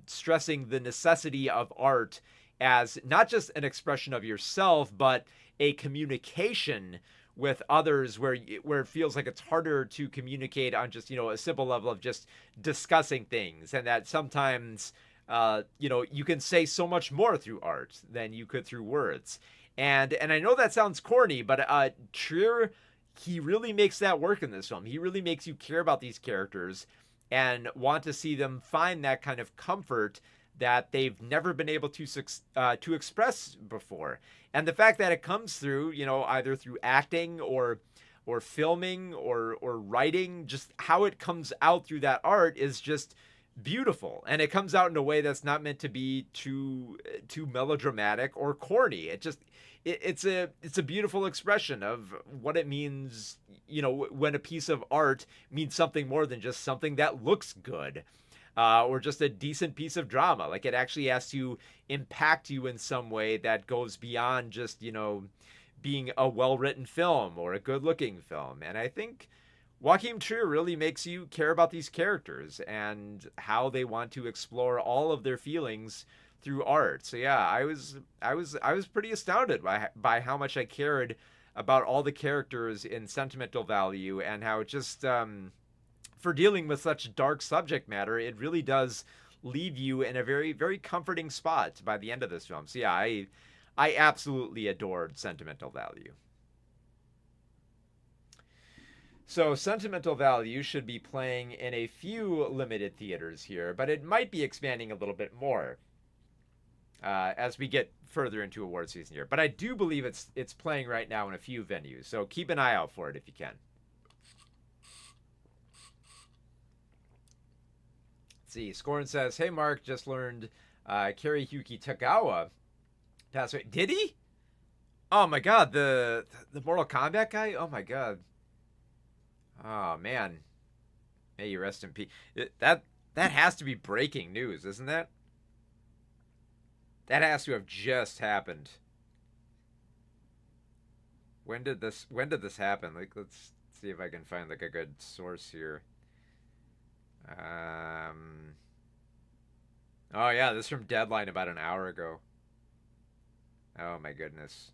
stressing the necessity of art as not just an expression of yourself, but a communication with others, where it feels like it's harder to communicate on just, a simple level of just discussing things, and that sometimes you can say so much more through art than you could through words. And I know that sounds corny, but Trier, he really makes that work in this film. He really makes you care about these characters and want to see them find that kind of comfort that they've never been able to express before. And the fact that it comes through, either through acting or filming or writing, just how it comes out through that art is just beautiful. And it comes out in a way that's not meant to be too melodramatic or corny. It's a beautiful expression of what it means, when a piece of art means something more than just something that looks good. Or just a decent piece of drama. Like, it actually has to impact you in some way that goes beyond just, being a well-written film or a good-looking film. And I think Joachim Trier really makes you care about these characters and how they want to explore all of their feelings through art. So yeah, I was pretty astounded by how much I cared about all the characters in Sentimental Value, and how it just for dealing with such dark subject matter, it really does leave you in a very, very comforting spot by the end of this film. So yeah, I absolutely adored Sentimental Value. So Sentimental Value should be playing in a few limited theaters here, but it might be expanding a little bit more as we get further into award season here. But I do believe it's playing right now in a few venues, so keep an eye out for it if you can. See, Scorn says, hey Mark, just learned Kariyuki Tagawa passed away. Did he? Oh my god, the Mortal Kombat guy. Oh my god. Oh man. May you rest in peace. That has to be breaking news, isn't that? That has to have just happened. When did this happen? Like, let's see if I can find like a good source here. Um. Oh yeah, this is from Deadline about an hour ago. Oh my goodness.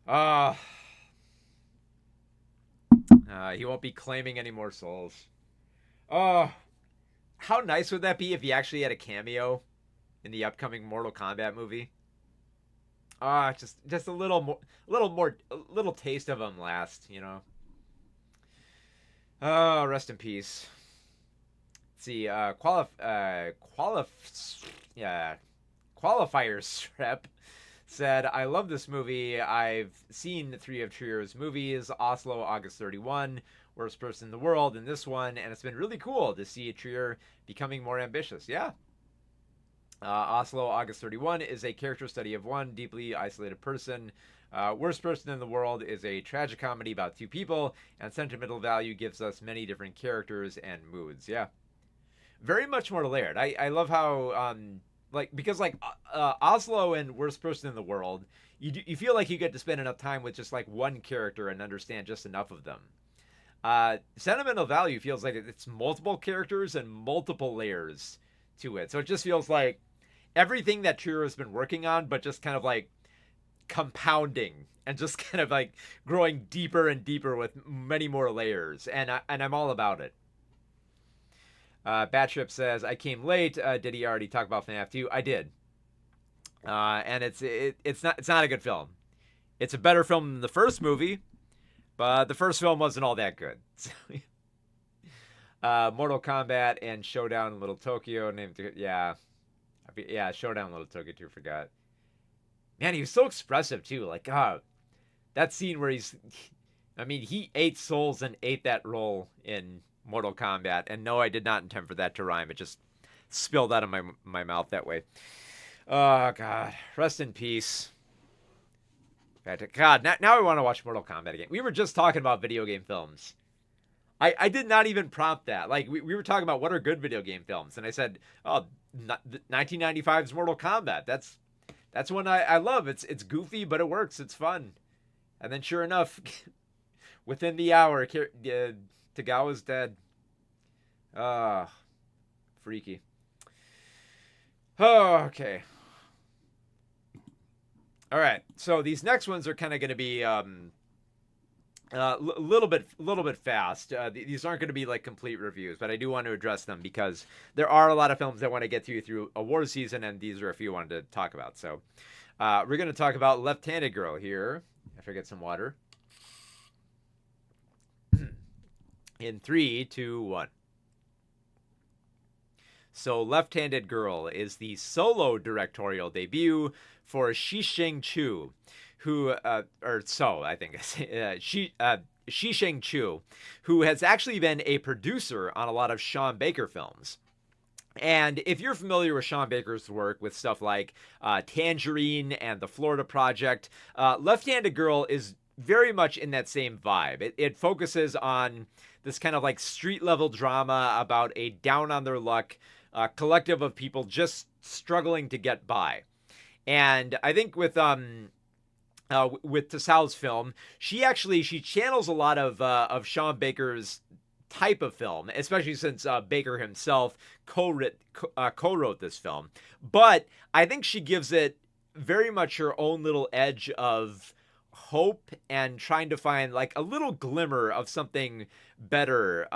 Oh, he won't be claiming any more souls. Oh, how nice would that be if he actually had a cameo in the upcoming Mortal Kombat movie? Ah, just a little taste of him last, you know. Oh, rest in peace. Let's see, yeah, qualifiers rep said, I love this movie. I've seen three of Trier's movies, Oslo, August 31, Worst Person in the World, and this one, and it's been really cool to see Trier becoming more ambitious. Yeah. Oslo, August 31 is a character study of one deeply isolated person. Worst Person in the World is a tragic comedy about two people, and Sentimental Value gives us many different characters and moods. Yeah. Very much more layered. I love how like because like Oslo and Worst Person in the World, you feel like you get to spend enough time with just like one character and understand just enough of them. Sentimental Value feels like it's multiple characters and multiple layers to it, so it just feels like everything that Trier has been working on, but just kind of like compounding and just kind of like growing deeper and deeper with many more layers, and I'm all about it. Battrip says, I came late. Did he already talk about FNAF 2? I did. And it's not a good film. It's a better film than the first movie, but the first film wasn't all that good. Mortal Kombat and Showdown in Little Tokyo. Yeah, Showdown in Little Tokyo too. Forgot. Man, he was so expressive too. Like, that scene where I mean, he ate souls and ate that role in Mortal Kombat. And no, I did not intend for that to rhyme. It just spilled out of my mouth that way. Oh, God. Rest in peace. God, now I want to watch Mortal Kombat again. We were just talking about video game films. I did not even prompt that. Like, we were talking about what are good video game films. And I said, 1995's Mortal Kombat. That's one I love. It's goofy, but it works. It's fun. And then sure enough, within the hour, Tagawa's dead. Ah, freaky. Oh, okay. All right. So these next ones are kind of going to be little bit fast. These aren't going to be like complete reviews, but I do want to address them because there are a lot of films that want to get through award season, and these are a few I wanted to talk about. So we're going to talk about Left-Handed Girl here. After I get some water. In 3, 2, 1. So, Left-Handed Girl is the solo directorial debut for Shisheng Chu, who, I think Shisheng Chu, who has actually been a producer on a lot of Sean Baker films. And if you're familiar with Sean Baker's work with stuff like Tangerine and The Florida Project, Left-Handed Girl is very much in that same vibe. It focuses on this kind of like street level drama about a down on their luck collective of people just struggling to get by. And I think with Tassal's film, she channels a lot of Sean Baker's type of film, especially since Baker himself co-wrote this film. But I think she gives it very much her own little edge of hope and trying to find like a little glimmer of something better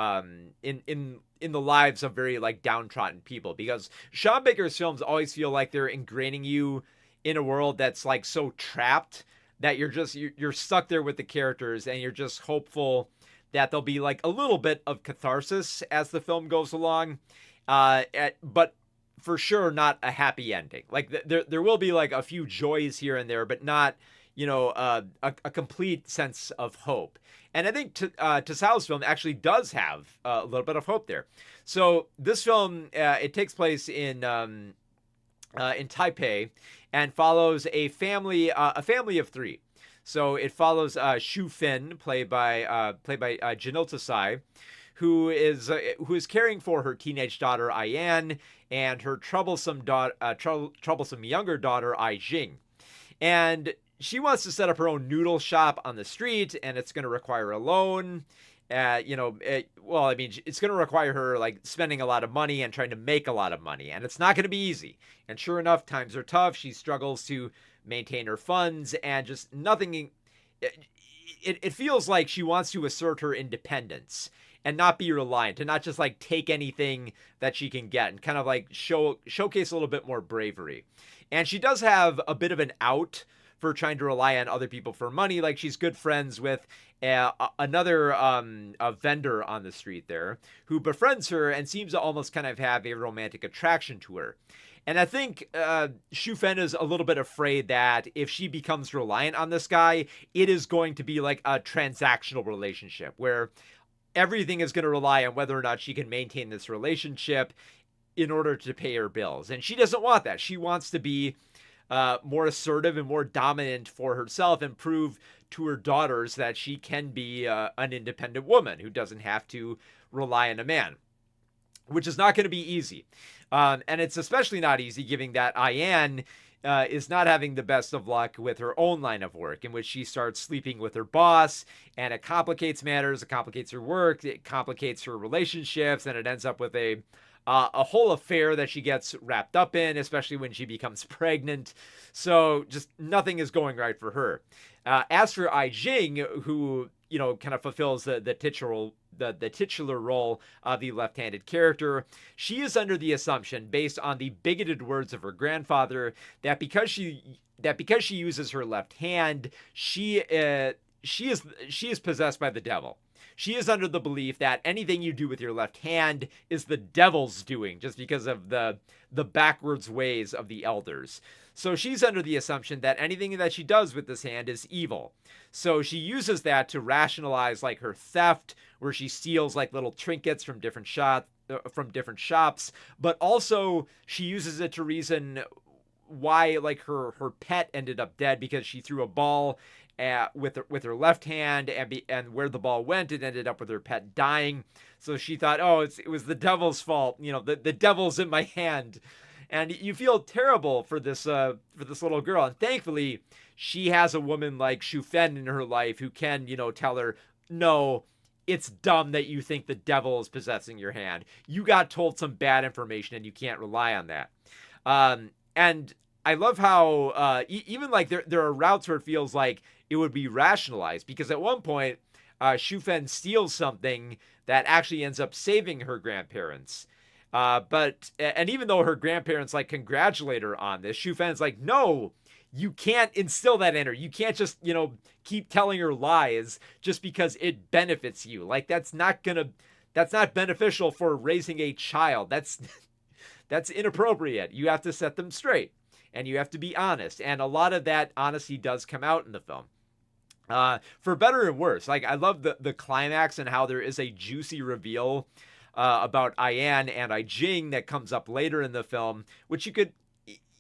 in the lives of very like downtrodden people, because Sean Baker's films always feel like they're ingraining you in a world that's like so trapped that you're stuck there with the characters, and you're just hopeful that there'll be like a little bit of catharsis as the film goes along, but for sure not a happy ending. Like there will be like a few joys here and there, but not a complete sense of hope. And I think Tassal's film actually does have a little bit of hope there. So this film, it takes place in in Taipei, and follows a family of three. So it follows Shu Fin, played by Janil Tasai, who is caring for her teenage daughter Ayan and her troublesome younger daughter Ai Jing. And she wants to set up her own noodle shop on the street, and it's going to require a loan. It's going to require her like spending a lot of money and trying to make a lot of money, and it's not going to be easy. And sure enough, times are tough. She struggles to maintain her funds, and just nothing. It feels like she wants to assert her independence and not be reliant, to not just like take anything that she can get, and kind of like showcase a little bit more bravery. And she does have a bit of an out for trying to rely on other people for money. Like, she's good friends with another a vendor on the street there who befriends her and seems to almost kind of have a romantic attraction to her. And I think Shu Fen is a little bit afraid that if she becomes reliant on this guy, it is going to be like a transactional relationship where everything is going to rely on whether or not she can maintain this relationship in order to pay her bills. And she doesn't want that. She wants to be more assertive and more dominant for herself, and prove to her daughters that she can be an independent woman who doesn't have to rely on a man, which is not going to be easy. And it's especially not easy given that Ayan is not having the best of luck with her own line of work, in which she starts sleeping with her boss, and it complicates matters, it complicates her work, it complicates her relationships, and it ends up with a whole affair that she gets wrapped up in, especially when she becomes pregnant. So just nothing is going right for her. As for Ai Jing, who kind of fulfills the titular role of the left-handed character, she is under the assumption, based on the bigoted words of her grandfather, that because she uses her left hand, she is possessed by the devil. She is under the belief that anything you do with your left hand is the devil's doing, just because of the backwards ways of the elders. So she's under the assumption that anything that she does with this hand is evil. So she uses that to rationalize like her theft, where she steals like little trinkets from different shops, but also she uses it to reason why like her pet ended up dead, because she threw a ball with her left hand, and where the ball went, it ended up with her pet dying. So she thought, oh, it was the devil's fault. The devil's in my hand. And you feel terrible for this little girl. And thankfully, she has a woman like Shu Fen in her life who can, tell her, no, it's dumb that you think the devil is possessing your hand. You got told some bad information, and you can't rely on that. And I love how even like there are routes where it feels like it would be rationalized, because at one point, Shu Fen steals something that actually ends up saving her grandparents. And even though her grandparents like congratulate her on this, Shu Fen's like, no, you can't instill that in her. You can't just, keep telling her lies just because it benefits you. Like, that's not beneficial for raising a child. That's inappropriate. You have to set them straight, and you have to be honest. And a lot of that honesty does come out in the film. For better and worse. Like, I love the climax and how there is a juicy reveal about Ayan and Ai Jing that comes up later in the film, which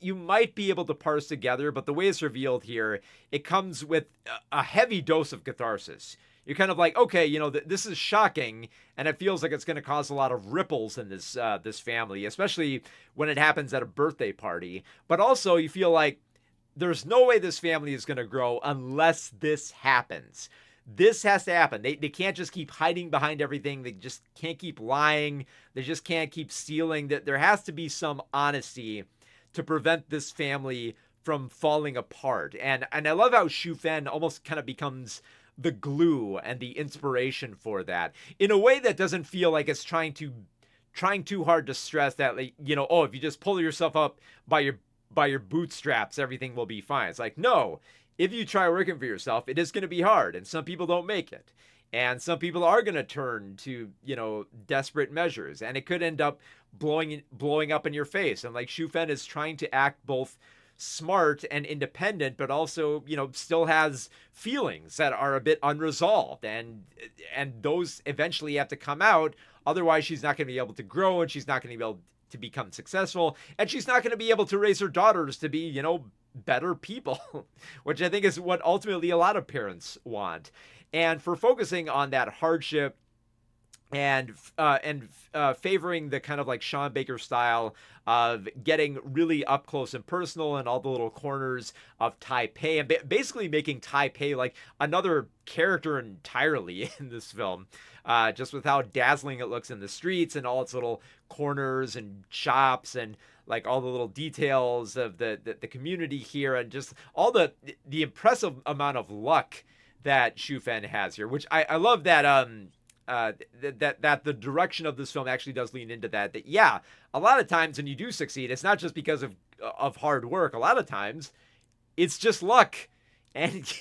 you might be able to parse together, but the way it's revealed here, it comes with a heavy dose of catharsis. You're kind of like, okay, this is shocking, and it feels like it's going to cause a lot of ripples in this family, especially when it happens at a birthday party. But also, you feel like there's no way this family is going to grow unless this happens. This has to happen. They can't just keep hiding behind everything. They just can't keep lying. They just can't keep stealing. There has to be some honesty to prevent this family from falling apart. And I love how Shu Fen almost kind of becomes the glue and the inspiration for that, in a way that doesn't feel like it's trying too hard to stress that, like, if you just pull yourself up by your bootstraps, everything will be fine. It's like, no, if you try working for yourself, it is going to be hard, and some people don't make it. And some people are going to turn to, desperate measures, and it could end up blowing up in your face. And like, Shu Fen is trying to act both smart and independent, but also, still has feelings that are a bit unresolved, and those eventually have to come out. Otherwise, she's not going to be able to grow, and she's not going to be to become successful, and she's not going to be able to raise her daughters to be, better people, which I think is what ultimately a lot of parents want. And for focusing on that hardship and favoring the kind of like Sean Baker style of getting really up close and personal and all the little corners of Taipei, and basically making Taipei like another character entirely in this film, just with how dazzling it looks in the streets and all its little corners and shops and like all the little details of the community here, and just all the impressive amount of luck that Xu Fen has here, which I love that that the direction of this film actually does lean into that. That yeah, a lot of times when you do succeed, it's not just because of hard work. A lot of times, it's just luck, and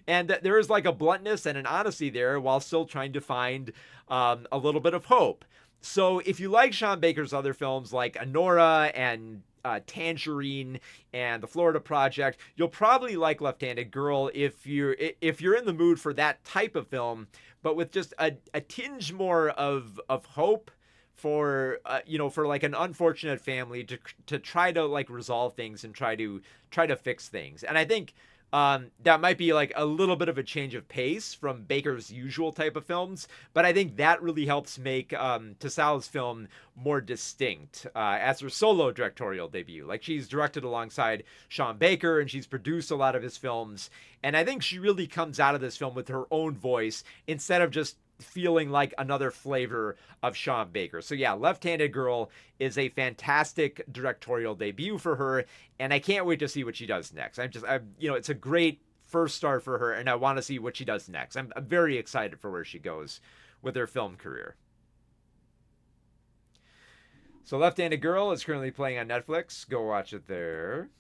and there is like a bluntness and an honesty there while still trying to find a little bit of hope. So if you like Sean Baker's other films like Anora and Tangerine and The Florida Project, you'll probably like Left-Handed Girl if you're in the mood for that type of film, but with just a tinge more of hope for for like an unfortunate family to try to like resolve things and try to fix things. And I think that might be like a little bit of a change of pace from Baker's usual type of films, but I think that really helps make Tasao's film more distinct as her solo directorial debut. Like, she's directed alongside Sean Baker and she's produced a lot of his films, and I think she really comes out of this film with her own voice instead of just feeling like another flavor of Sean Baker. So yeah, Left-Handed Girl is a fantastic directorial debut for her, and I can't wait to see what she does next. It's a great first start for her, and I want to see what she does next. I'm very excited for where she goes with her film career. So Left-Handed Girl is currently playing on Netflix. Go watch it there.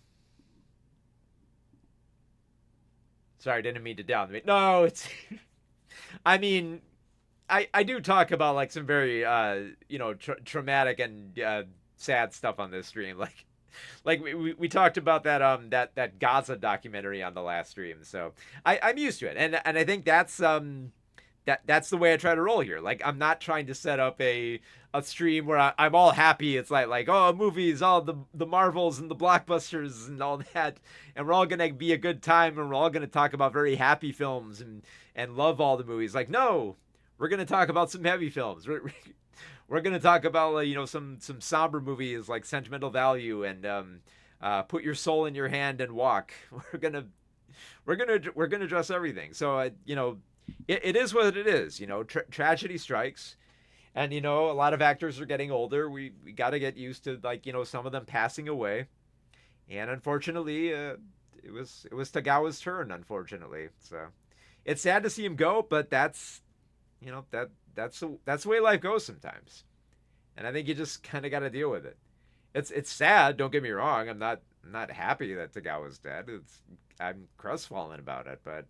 Sorry, I didn't mean to downbeat. No, it's I mean, I do talk about like some very traumatic and sad stuff on this stream. Like we talked about that that Gaza documentary on the last stream. So I'm used to it, and I think that's the way I try to roll here. Like, I'm not trying to set up a stream where I'm all happy. It's like oh, movies, all the Marvels and the blockbusters and all that, and we're all gonna be a good time, and we're all gonna talk about very happy films and love all the movies. Like, no. We're going to talk about some heavy films. We're going to talk about some somber movies like Sentimental Value and Put Your Soul in Your Hand and Walk. We're going to address everything. So it is what it is. Tragedy strikes, and a lot of actors are getting older. We got to get used to some of them passing away, and unfortunately, it was Tagawa's turn. Unfortunately, so it's sad to see him go, but that's the way life goes sometimes, and I think you just kind of got to deal with it. It's sad. Don't get me wrong. I'm not happy that Tagawa's dead. I'm crestfallen about it, but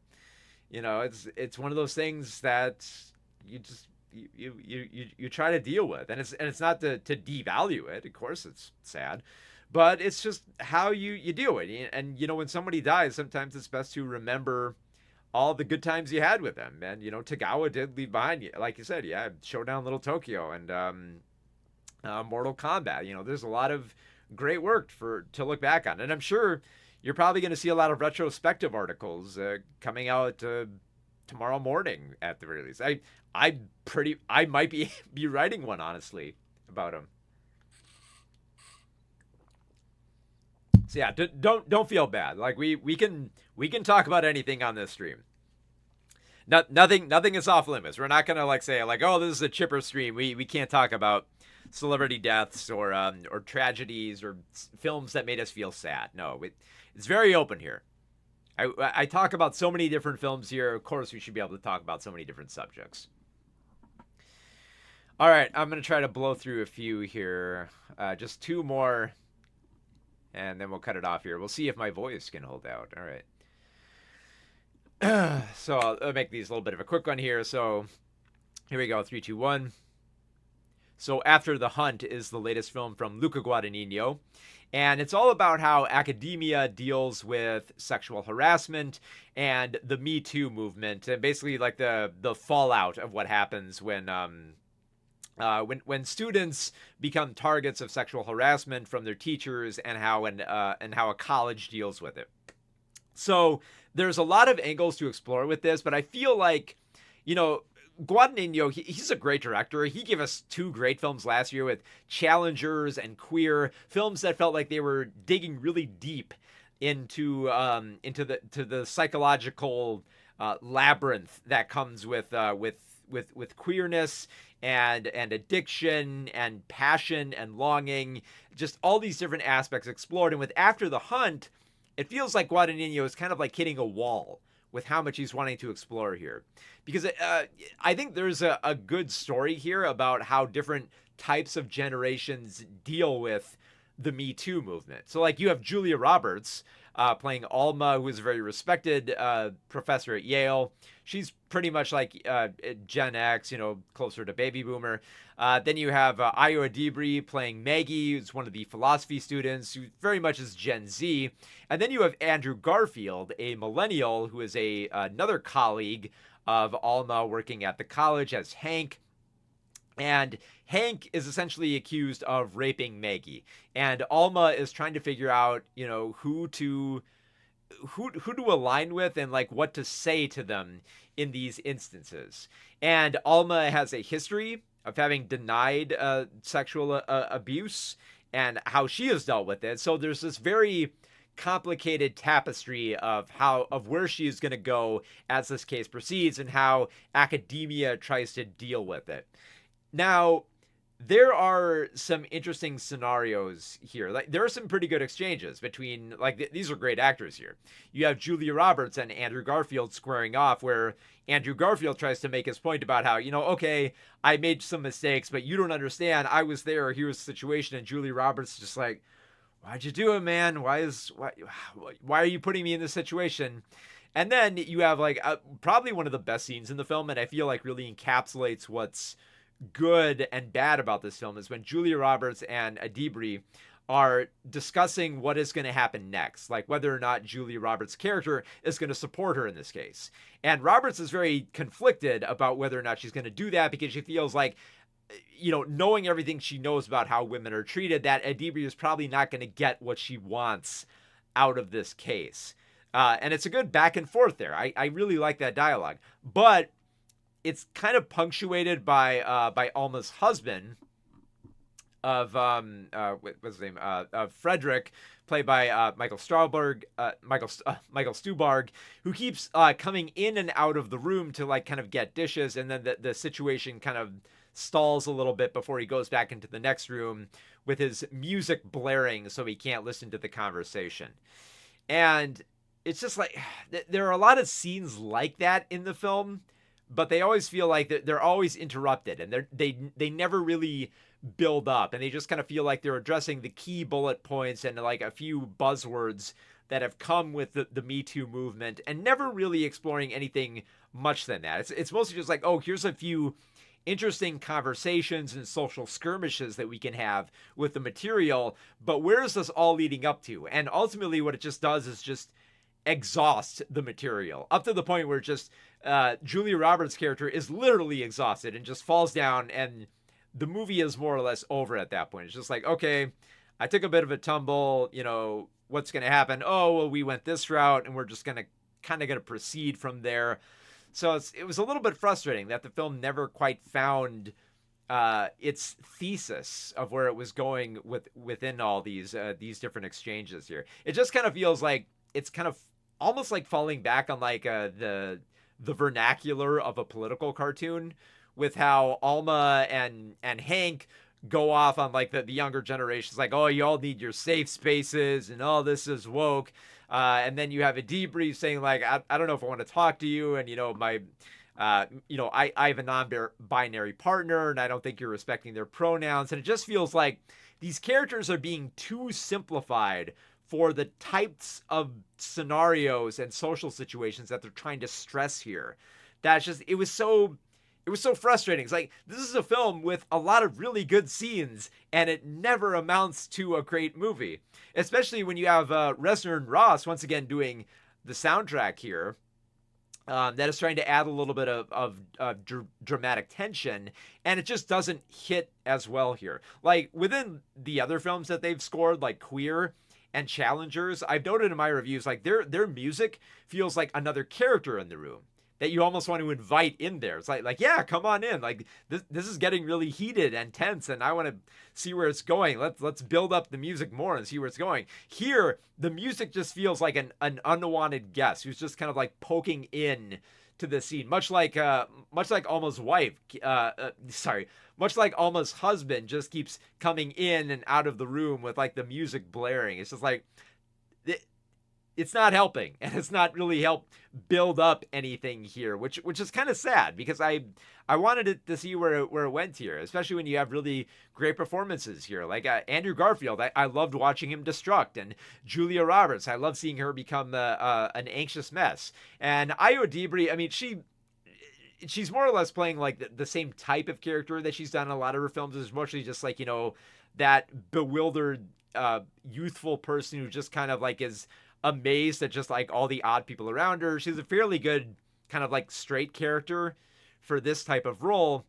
it's one of those things that you try to deal with, and it's not to devalue it. Of course, it's sad, but it's just how you deal with it. And when somebody dies, sometimes it's best to remember all the good times you had with them. And Tagawa did leave behind, like you said, Showdown Little Tokyo and Mortal Kombat. There's a lot of great work to look back on, and I'm sure you're probably going to see a lot of retrospective articles coming out tomorrow morning at the very least. I might be writing one, honestly, about him. So yeah, don't feel bad. Like, we can talk about anything on this stream. Nothing is off limits. We're not gonna say oh, this is a chipper stream. We can't talk about celebrity deaths or tragedies or films that made us feel sad. No, it's very open here. I talk about so many different films here. Of course, we should be able to talk about so many different subjects. All right, I'm gonna try to blow through a few here. Just two more. And then we'll cut it off here. We'll see if my voice can hold out. All right. So I'll make these a little bit of a quick one here. So here we go. 3, 2, 1. So After the Hunt is the latest film from Luca Guadagnino. And it's all about how academia deals with sexual harassment and the Me Too movement. And basically like the fallout of what happens when when students become targets of sexual harassment from their teachers, and how a college deals with it. So there's a lot of angles to explore with this, but I feel like, you know, Guadagnino, he's a great director. He gave us 2 great films last year with Challengers and Queer, films that felt like they were digging really deep into the psychological labyrinth that comes with queerness and addiction and passion and longing, just all these different aspects explored. And with After the Hunt, it feels like Guadagnino is kind of like hitting a wall with how much he's wanting to explore here. Because I think there's a good story here about how different types of generations deal with the Me Too movement. So, like, you have Julia Roberts playing Alma, who is a very respected professor at Yale. She's pretty much like Gen X, closer to baby boomer. Then you have Ayo Adibri playing Maggie, who's one of the philosophy students, who very much is Gen Z. And then you have Andrew Garfield, a millennial who is another colleague of Alma working at the college as Hank. And Hank is essentially accused of raping Maggie. And Alma is trying to figure out, who to align with and like what to say to them in these instances. And Alma has a history of having denied sexual abuse and how she has dealt with it. So there's this very complicated tapestry of where she is going to go as this case proceeds and how academia tries to deal with it. Now, there are some interesting scenarios here. Like, there are some pretty good exchanges between, like, these are great actors here. You have Julia Roberts and Andrew Garfield squaring off, where Andrew Garfield tries to make his point about how, okay, I made some mistakes, but you don't understand. I was there. Here's the situation. And Julia Roberts is just like, why'd you do it, man? Why are you putting me in this situation? And then you have, like, probably one of the best scenes in the film, and I feel like really encapsulates what's good and bad about this film, is when Julia Roberts and Adibri are discussing what is going to happen next, like whether or not Julia Roberts' character is going to support her in this case. And Roberts is very conflicted about whether or not she's going to do that, because she feels like, knowing everything she knows about how women are treated, that Adibri is probably not going to get what she wants out of this case. And it's a good back and forth there. I really like that dialogue. But it's kind of punctuated by Alma's husband of what's his name? Of Frederick, played by Michael Stuhlbarg, who keeps coming in and out of the room to like kind of get dishes, and then the situation kind of stalls a little bit before he goes back into the next room with his music blaring so he can't listen to the conversation. And it's just like there are a lot of scenes like that in the film, but they always feel like they're always interrupted, and they never really build up, and they just kind of feel like they're addressing the key bullet points and like a few buzzwords that have come with the Me Too movement, and never really exploring anything much than that. It's mostly just like, oh, here's a few interesting conversations and social skirmishes that we can have with the material, but where is this all leading up to? And ultimately what it just does is just exhaust the material up to the point where just Julia Roberts' character is literally exhausted and just falls down, and the movie is more or less over at that point. It's just like, okay, I took a bit of a tumble, what's going to happen? Oh, well, we went this route, and we're just going to proceed from there. So it was a little bit frustrating that the film never quite found its thesis of where it was going within all these different exchanges here. It just kind of feels like it's kind of almost like falling back on like the vernacular of a political cartoon, with how Alma and Hank go off on like the younger generations, like, oh, you all need your safe spaces and all this is woke. And then you have a debrief saying like, I don't know if I want to talk to you. And, I have a non-binary partner and I don't think you're respecting their pronouns. And it just feels like these characters are being too simplified for the types of scenarios and social situations that they're trying to stress here. That's just, it was so frustrating. It's like, this is a film with a lot of really good scenes, and it never amounts to a great movie. Especially when you have Reznor and Ross once again doing the soundtrack here. that is trying to add a little bit of dramatic tension, and it just doesn't hit as well here. Like within the other films that they've scored, like Queer and Challengers, I've noted in my reviews, like their music feels like another character in the room that you almost want to invite in there. It's like yeah, come on in. Like this is getting really heated and tense, and I want to see where it's going. Let's build up the music more and see where it's going. Here, the music just feels like an unwanted guest who's just kind of like poking in to the scene, much like Alma's wife. Much like Alma's husband just keeps coming in and out of the room with like the music blaring. It's just like it's not helping, and it's not really helped build up anything here, which is kind of sad, because I wanted it to see where it went here, especially when you have really great performances here, like Andrew Garfield. I loved watching him destruct, and Julia Roberts, I love seeing her become an anxious mess, and Io Dibri, I mean, she's more or less playing like the same type of character that she's done in a lot of her films. Is mostly just like, that bewildered youthful person who just kind of like is amazed at just like all the odd people around her. She's a fairly good kind of like straight character for this type of role,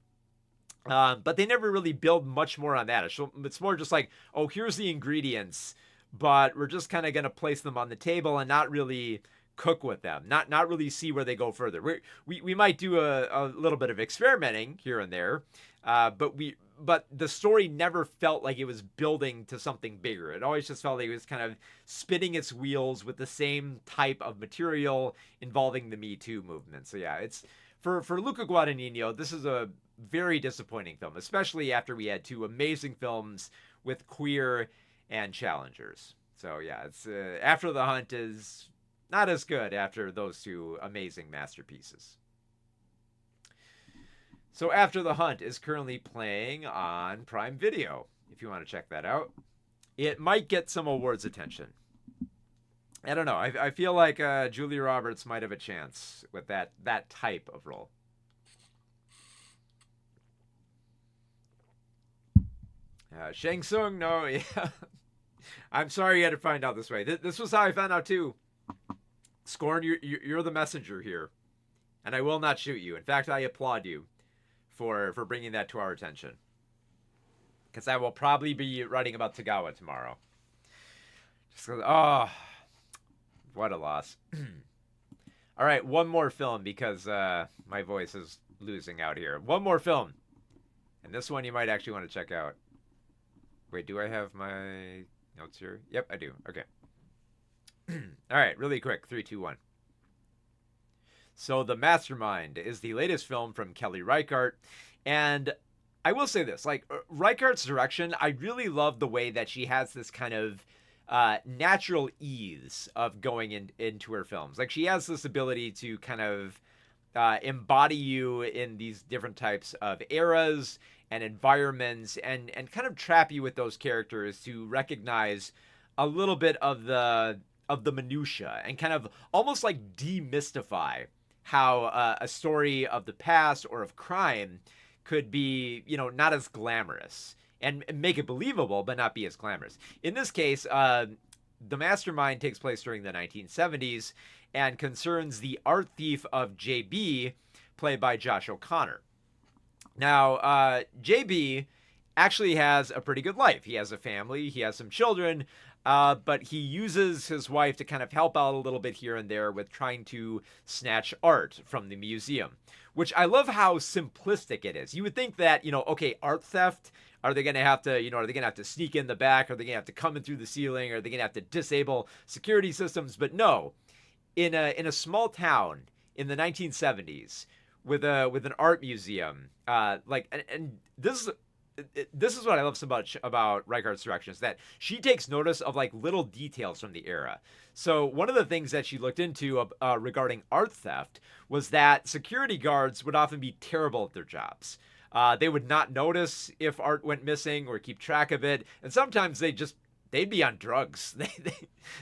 but they never really build much more on that. It's more just like, oh, here's the ingredients, but we're just kind of going to place them on the table and not really cook with them, not really see where they go further. We might do a little bit of experimenting here and there, but the story never felt like it was building to something bigger. It always just felt like it was kind of spinning its wheels with the same type of material involving the Me Too movement. So yeah, it's for Luca Guadagnino, this is a very disappointing film, especially after we had two amazing films with Queer and Challengers. So yeah, it's After the Hunt is not as good after those two amazing masterpieces. So After the Hunt is currently playing on Prime Video, if you want to check that out. It might get some awards attention. I don't know. I feel like Julia Roberts might have a chance with that type of role. Shang Tsung, no, yeah. I'm sorry you had to find out this way. This was how I found out too. Scorn, you're the messenger here, and I will not shoot you. In fact, I applaud you for bringing that to our attention, because I will probably be writing about Tagawa tomorrow. Just what a loss. All right, one more film, because my voice is losing out here. One more film, and this one you might actually want to check out. Wait, do I have my notes here? Yep, I do. Okay. All right, really quick. 3, 2, 1. So The Mastermind is the latest film from Kelly Reichardt, and I will say this, like, Reichardt's direction, I really love the way that she has this kind of natural ease of going into her films. Like, she has this ability to kind of embody you in these different types of eras and environments, and kind of trap you with those characters to recognize a little bit of the minutia, and kind of almost like demystify how a story of the past or of crime could be, not as glamorous, and make it believable, but not be as glamorous. In this case, The Mastermind takes place during the 1970s and concerns the art thief of JB, played by Josh O'Connor. Now, JB actually has a pretty good life. He has a family, he has some children, but he uses his wife to kind of help out a little bit here and there with trying to snatch art from the museum, which I love how simplistic it is. You would think that, okay, art theft, are they going to have to, are they going to have to sneak in the back? Are they going to have to come in through the ceiling? Are they going to have to disable security systems? But no, in a small town in the 1970s with an art museum, and this is what I love so much about Reichardt's direction, is that she takes notice of like little details from the era. So one of the things that she looked into regarding art theft was that security guards would often be terrible at their jobs. They would not notice if art went missing or keep track of it, and sometimes they'd be on drugs.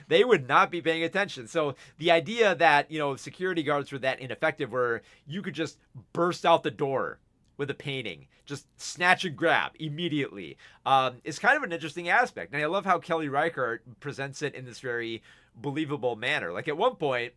They would not be paying attention. So the idea that security guards were that ineffective, where you could just burst out the door with a painting, just snatch and grab immediately, is kind of an interesting aspect. And I love how Kelly Reichardt presents it in this very believable manner. Like at one point,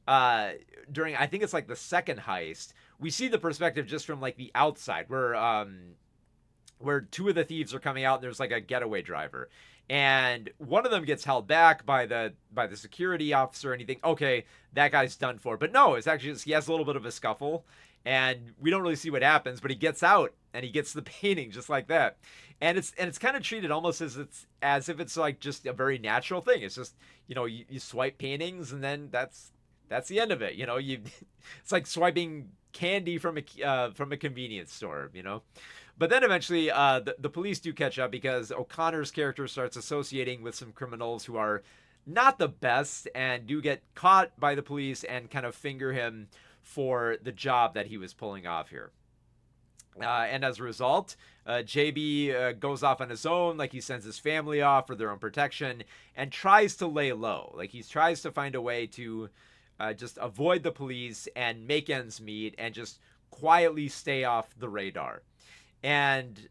uh, during, I think it's like the second heist, we see the perspective just from like the outside, where two of the thieves are coming out and there's like a getaway driver, and one of them gets held back by the security officer, and you think, okay, that guy's done for. But no, it's actually just he has a little bit of a scuffle, and we don't really see what happens, but he gets out and he gets the painting just like that. And it's kind of treated almost as if it's like just a very natural thing. It's just, you swipe paintings, and then that's the end of it. It's like swiping candy from a convenience store. But then eventually, the police do catch up because O'Connor's character starts associating with some criminals who are not the best, and do get caught by the police and kind of finger him for the job that he was pulling off here. And as a result, JB goes off on his own. Like, he sends his family off for their own protection and tries to lay low. Like, he tries to find a way to just avoid the police and make ends meet and just quietly stay off the radar. And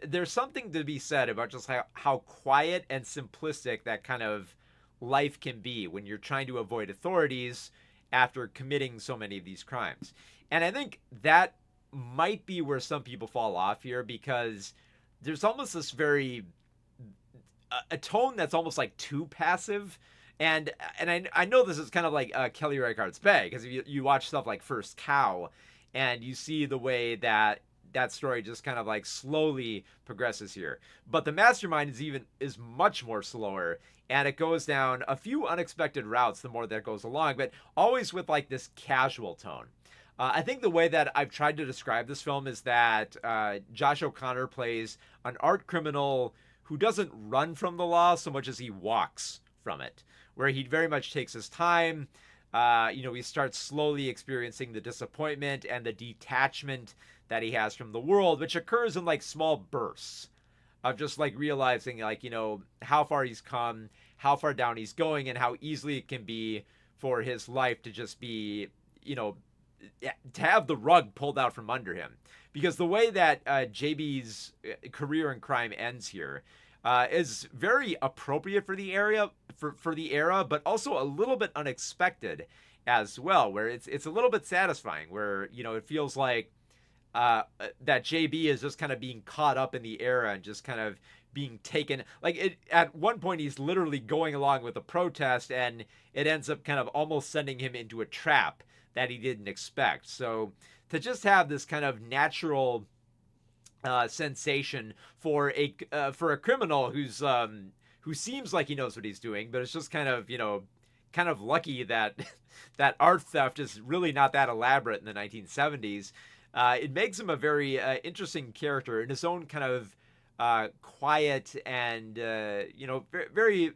there's something to be said about just how quiet and simplistic that kind of life can be when you're trying to avoid authorities after committing so many of these crimes. And I think that might be where some people fall off here, because there's almost this very a tone that's almost like too passive. And I know this is kind of like Kelly Reichardt's bag, because if you watch stuff like First Cow, and you see the way that story just kind of like slowly progresses here. But the Mastermind is much more slower, and it goes down a few unexpected routes the more that goes along, but always with like this casual tone. I think the way that I've tried to describe this film is that Josh O'Connor plays an art criminal who doesn't run from the law so much as he walks from it, where he very much takes his time. He starts slowly experiencing the disappointment and the detachment that he has from the world, which occurs in like small bursts of just like realizing, like, how far he's come, how far down he's going, and how easily it can be for his life to just be, to have the rug pulled out from under him. Because the way that JB's career in crime ends here is very appropriate for the era, but also a little bit unexpected as well, where it's a little bit satisfying, where it feels like that JB is just kind of being caught up in the era and just kind of being taken. Like, at one point he's literally going along with a protest, and it ends up kind of almost sending him into a trap that he didn't expect. So to just have this kind of natural sensation for a criminal who seems like he knows what he's doing, but it's just kind of lucky that that art theft is really not that elaborate in the 1970s. It makes him a very interesting character in his own kind of quiet and very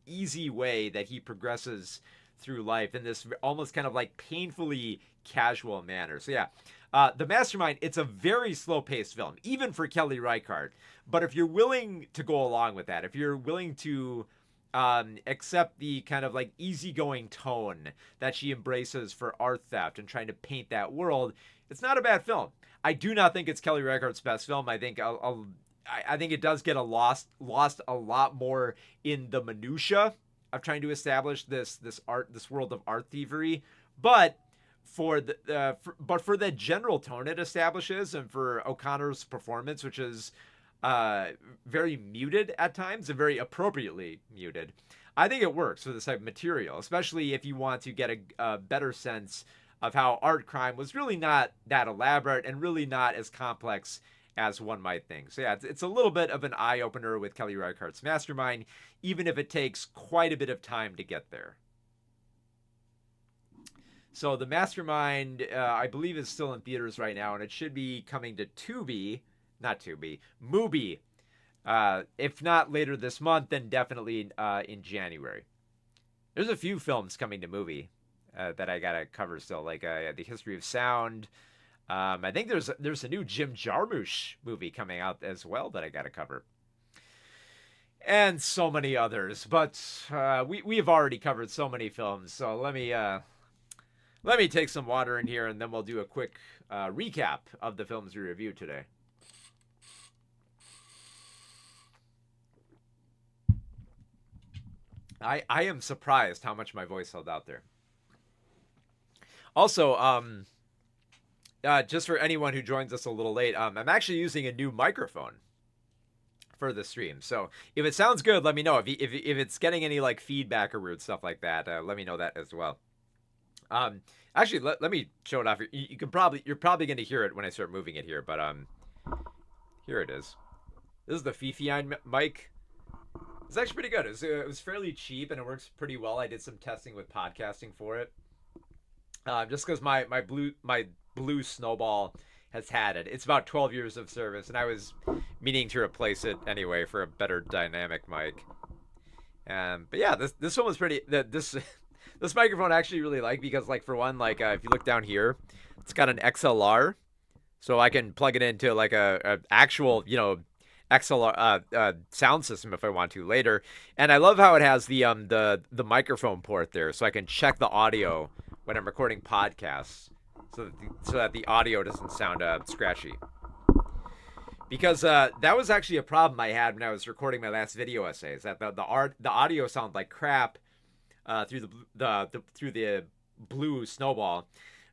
easy way that he progresses through life in this almost kind of like painfully casual manner. So yeah, The Mastermind, it's a very slow-paced film, even for Kelly Reichardt. But if you're willing to go along with that, if you're willing to accept the kind of like easygoing tone that she embraces for art theft and trying to paint that world, it's not a bad film. I do not think it's Kelly Reichardt's best film. I think I think it does get lost a lot more in the minutia of trying to establish this world of art thievery, but for the general tone it establishes, and for O'Connor's performance, which is very muted at times and very appropriately muted, I think it works for this type of material, especially if you want to get a better sense of how art crime was really not that elaborate and really not as complex as one might think. So yeah, it's a little bit of an eye-opener with Kelly Reichardt's Mastermind, even if it takes quite a bit of time to get there. So The Mastermind, I believe, is still in theaters right now, and it should be coming to Mubi. If not later this month, then definitely in January. There's a few films coming to Mubi that I gotta cover still, like The History of Sound. I think there's a new Jim Jarmusch movie coming out as well that I gotta cover, and so many others. But we have already covered so many films, so let me take some water in here, and then we'll do a quick recap of the films we reviewed today. I am surprised how much my voice held out there. Also, just for anyone who joins us a little late, I'm actually using a new microphone for the stream. So if it sounds good, let me know. If it's getting any like feedback or weird stuff like that, let me know that as well. Actually, let me show it off. You're probably going to hear it when I start moving it here, but here it is. This is the Fifi mic. It's actually pretty good. It was fairly cheap and it works pretty well. I did some testing with podcasting for it. Just because my blue snowball has had it. It's about 12 years of service, and I was meaning to replace it anyway for a better dynamic mic. But yeah, this one was pretty. This this microphone I actually really like because, like, for one, like if you look down here, it's got an XLR, so I can plug it into like a actual XLR sound system if I want to later. And I love how it has the microphone port there, so I can check the audio when I'm recording podcasts, so that the audio doesn't sound scratchy. Because that was actually a problem I had when I was recording my last video essays. That the audio sounded like crap through the blue snowball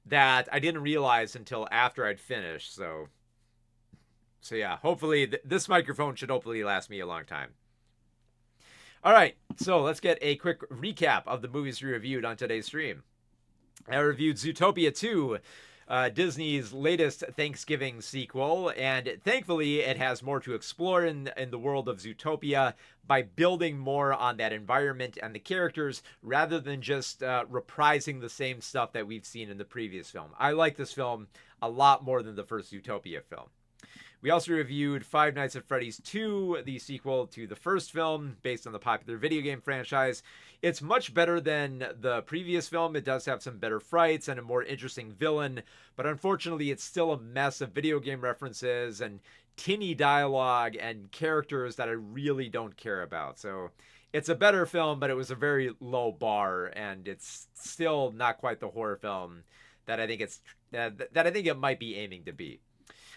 that I didn't realize until after I'd finished. So yeah, hopefully this microphone should hopefully last me a long time. All right, so let's get a quick recap of the movies we reviewed on today's stream. I reviewed Zootopia 2, Disney's latest Thanksgiving sequel, and thankfully it has more to explore in the world of Zootopia by building more on that environment and the characters rather than just reprising the same stuff that we've seen in the previous film. I like this film a lot more than the first Zootopia film. We also reviewed Five Nights at Freddy's 2, the sequel to the first film, based on the popular video game franchise. It's much better than the previous film. It does have some better frights and a more interesting villain, but unfortunately it's still a mess of video game references and tinny dialogue and characters that I really don't care about. So it's a better film, but it was a very low bar, and it's still not quite the horror film that I think it might be aiming to be.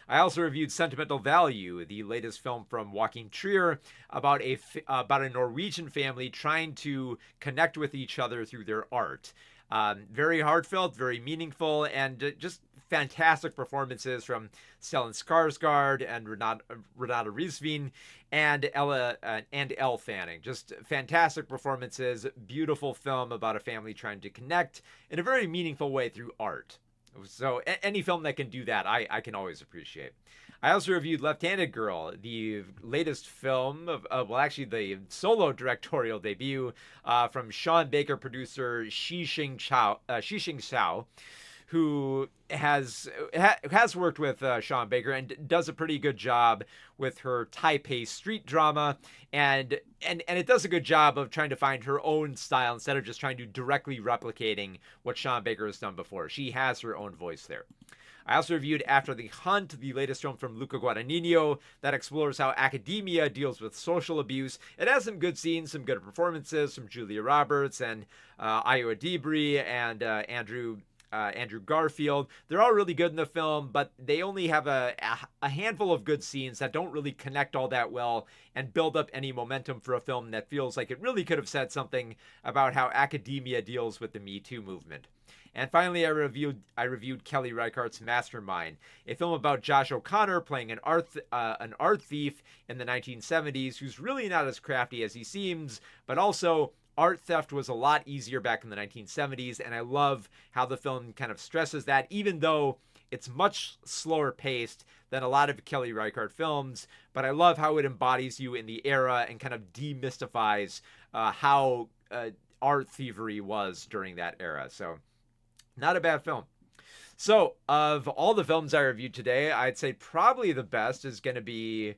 I also reviewed Sentimental Value, the latest film from Joachim Trier about a Norwegian family trying to connect with each other through their art. Very heartfelt, very meaningful, and just fantastic performances from Stellan Skarsgård and Renata Rizvin and Elle Fanning. Just fantastic performances, beautiful film about a family trying to connect in a very meaningful way through art. So any film that can do that, I can always appreciate. I also reviewed Left-Handed Girl, the latest film actually the solo directorial debut from Sean Baker producer Xixing Xiao, who has worked with Sean Baker and does a pretty good job with her Taipei street drama, and it does a good job of trying to find her own style instead of just trying to directly replicating what Sean Baker has done before. She has her own voice there. I also reviewed After the Hunt, the latest film from Luca Guadagnino that explores how academia deals with social abuse. It has some good scenes, some good performances from Julia Roberts and Ayo Adibri and Andrew Garfield. They're all really good in the film, but they only have a handful of good scenes that don't really connect all that well and build up any momentum for a film that feels like it really could have said something about how academia deals with the Me Too movement. And finally, I reviewed Kelly Reichardt's Mastermind, a film about Josh O'Connor playing an art thief in the 1970s who's really not as crafty as he seems, but also art theft was a lot easier back in the 1970s, and I love how the film kind of stresses that, even though it's much slower paced than a lot of Kelly Reichardt films, but I love how it embodies you in the era and kind of demystifies how art thievery was during that era. So not a bad film. So of all the films I reviewed today, I'd say probably the best is going to be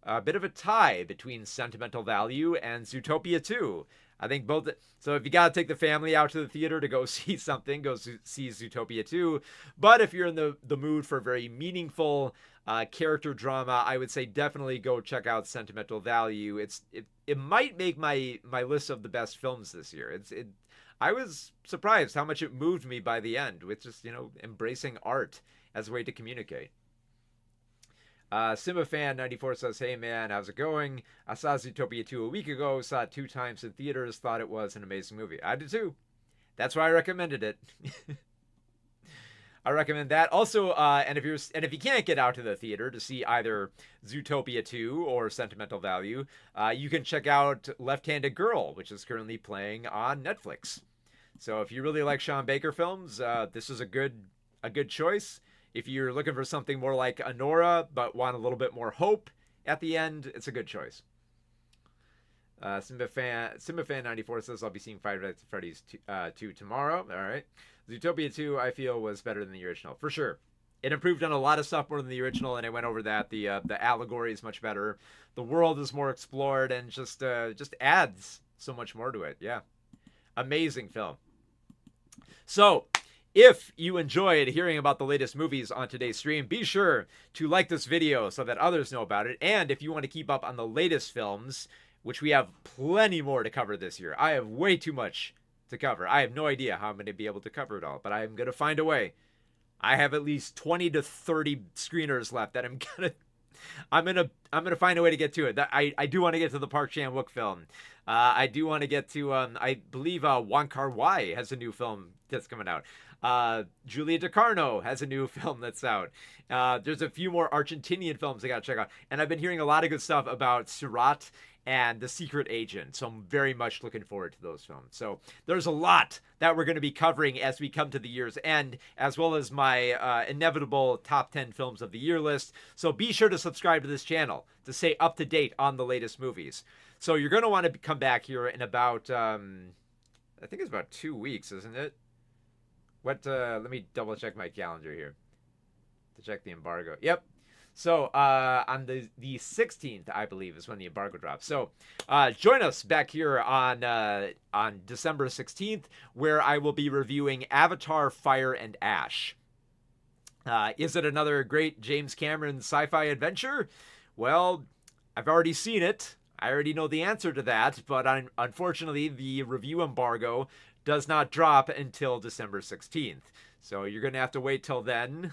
a bit of a tie between Sentimental Value and Zootopia 2. I think both. So if you got to take the family out to the theater to go see something, go see Zootopia 2. But if you're in the mood for very meaningful character drama, I would say definitely go check out Sentimental Value. It might make my list of the best films this year. I was surprised how much it moved me by the end with just, embracing art as a way to communicate. Simafan94 says, hey man, how's it going? I saw Zootopia 2 a week ago, saw it 2 times in theaters, thought it was an amazing movie. I did too. That's why I recommended it. I recommend that. Also, and if you can't get out to the theater to see either Zootopia 2 or Sentimental Value, you can check out Left-Handed Girl, which is currently playing on Netflix. So if you really like Sean Baker films, this is a good choice. If you're looking for something more like Anora but want a little bit more hope at the end, it's a good choice. Simba Fan 94 says I'll be seeing Five Nights at Freddy's 2 tomorrow. All right. Zootopia 2 I feel was better than the original for sure. It improved on a lot of stuff more than the original, and I went over that. The allegory is much better. The world is more explored, and just adds so much more to it. Yeah, amazing film. So, if you enjoyed hearing about the latest movies on today's stream, be sure to like this video so that others know about it. And if you want to keep up on the latest films, which we have plenty more to cover this year. I have way too much to cover. I have no idea how I'm going to be able to cover it all, but I'm going to find a way. I have at least 20 to 30 screeners left that I'm gonna find a way to get to it. I do want to get to the Park Chan-wook film. I do want to get to I believe Wong Kar-wai has a new film that's coming out. Julia DeCarno has a new film that's out. There's a few more Argentinian films I gotta check out, and I've been hearing a lot of good stuff about Surat and The Secret Agent, so I'm very much looking forward to those films. So there's a lot that we're going to be covering as we come to the year's end, as well as my inevitable top 10 films of the year list. So be sure to subscribe to this channel to stay up to date on the latest movies. So you're going to want to come back here in about, I think it's about 2 weeks, isn't it? Let me double check my calendar here to check the embargo. Yep. So on the 16th, I believe, is when the embargo drops. So join us back here on December 16th, where I will be reviewing Avatar: Fire and Ash. Is it another great James Cameron sci-fi adventure? Well, I've already seen it. I already know the answer to that, but unfortunately, the review embargo does not drop until December 16th. So you're going to have to wait till then.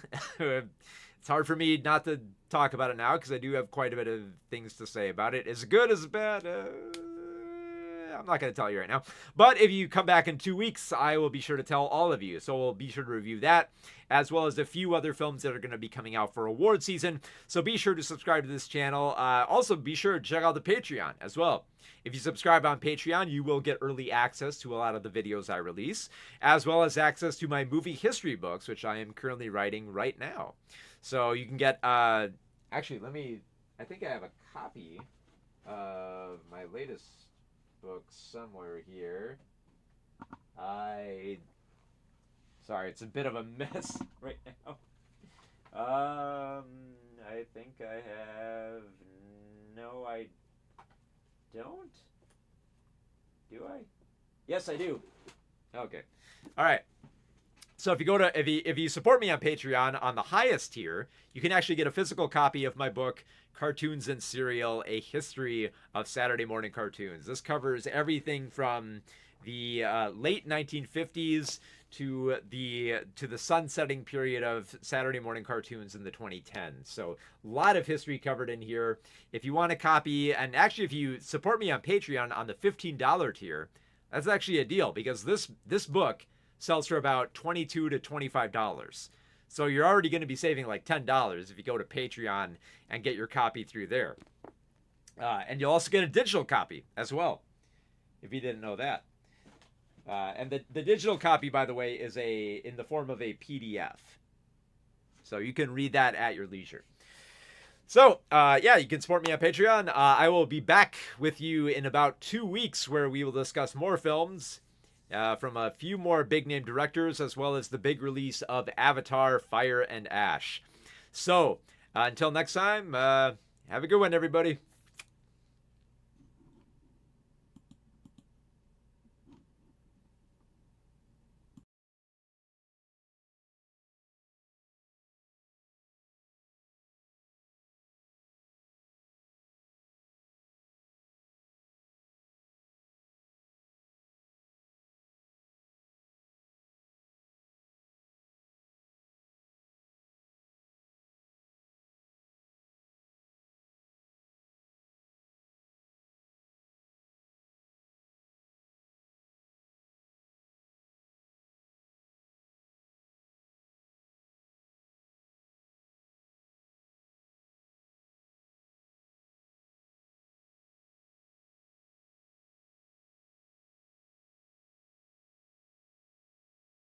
It's hard for me not to talk about it now because I do have quite a bit of things to say about it. As good as bad, I'm not going to tell you right now. But if you come back in 2 weeks, I will be sure to tell all of you. So we'll be sure to review that, as well as a few other films that are going to be coming out for award season. So be sure to subscribe to this channel. Also, be sure to check out the Patreon as well. If you subscribe on Patreon, you will get early access to a lot of the videos I release, as well as access to my movie history books, which I am currently writing right now. So you can get, actually, I think I have a copy of my latest book somewhere here. Sorry, it's a bit of a mess right now. I think I have, no, I don't? Do I? Yes, I do. Okay. All right. So if you support me on Patreon on the highest tier, you can actually get a physical copy of my book, Cartoons and Cereal: A History of Saturday Morning Cartoons. This covers everything from the late 1950s to the sunsetting period of Saturday morning cartoons in the 2010s. So a lot of history covered in here. If you want a copy, and actually if you support me on Patreon on the $15 tier, that's actually a deal because this book sells for about $22 to $25. So you're already going to be saving like $10 if you go to Patreon and get your copy through there. And you'll also get a digital copy as well, if you didn't know that. And the digital copy, by the way, is in the form of a PDF. So you can read that at your leisure. So, yeah, you can support me on Patreon. I will be back with you in about 2 weeks where we will discuss more films from a few more big-name directors, as well as the big release of Avatar: Fire and Ash. So, until next time, have a good one, everybody.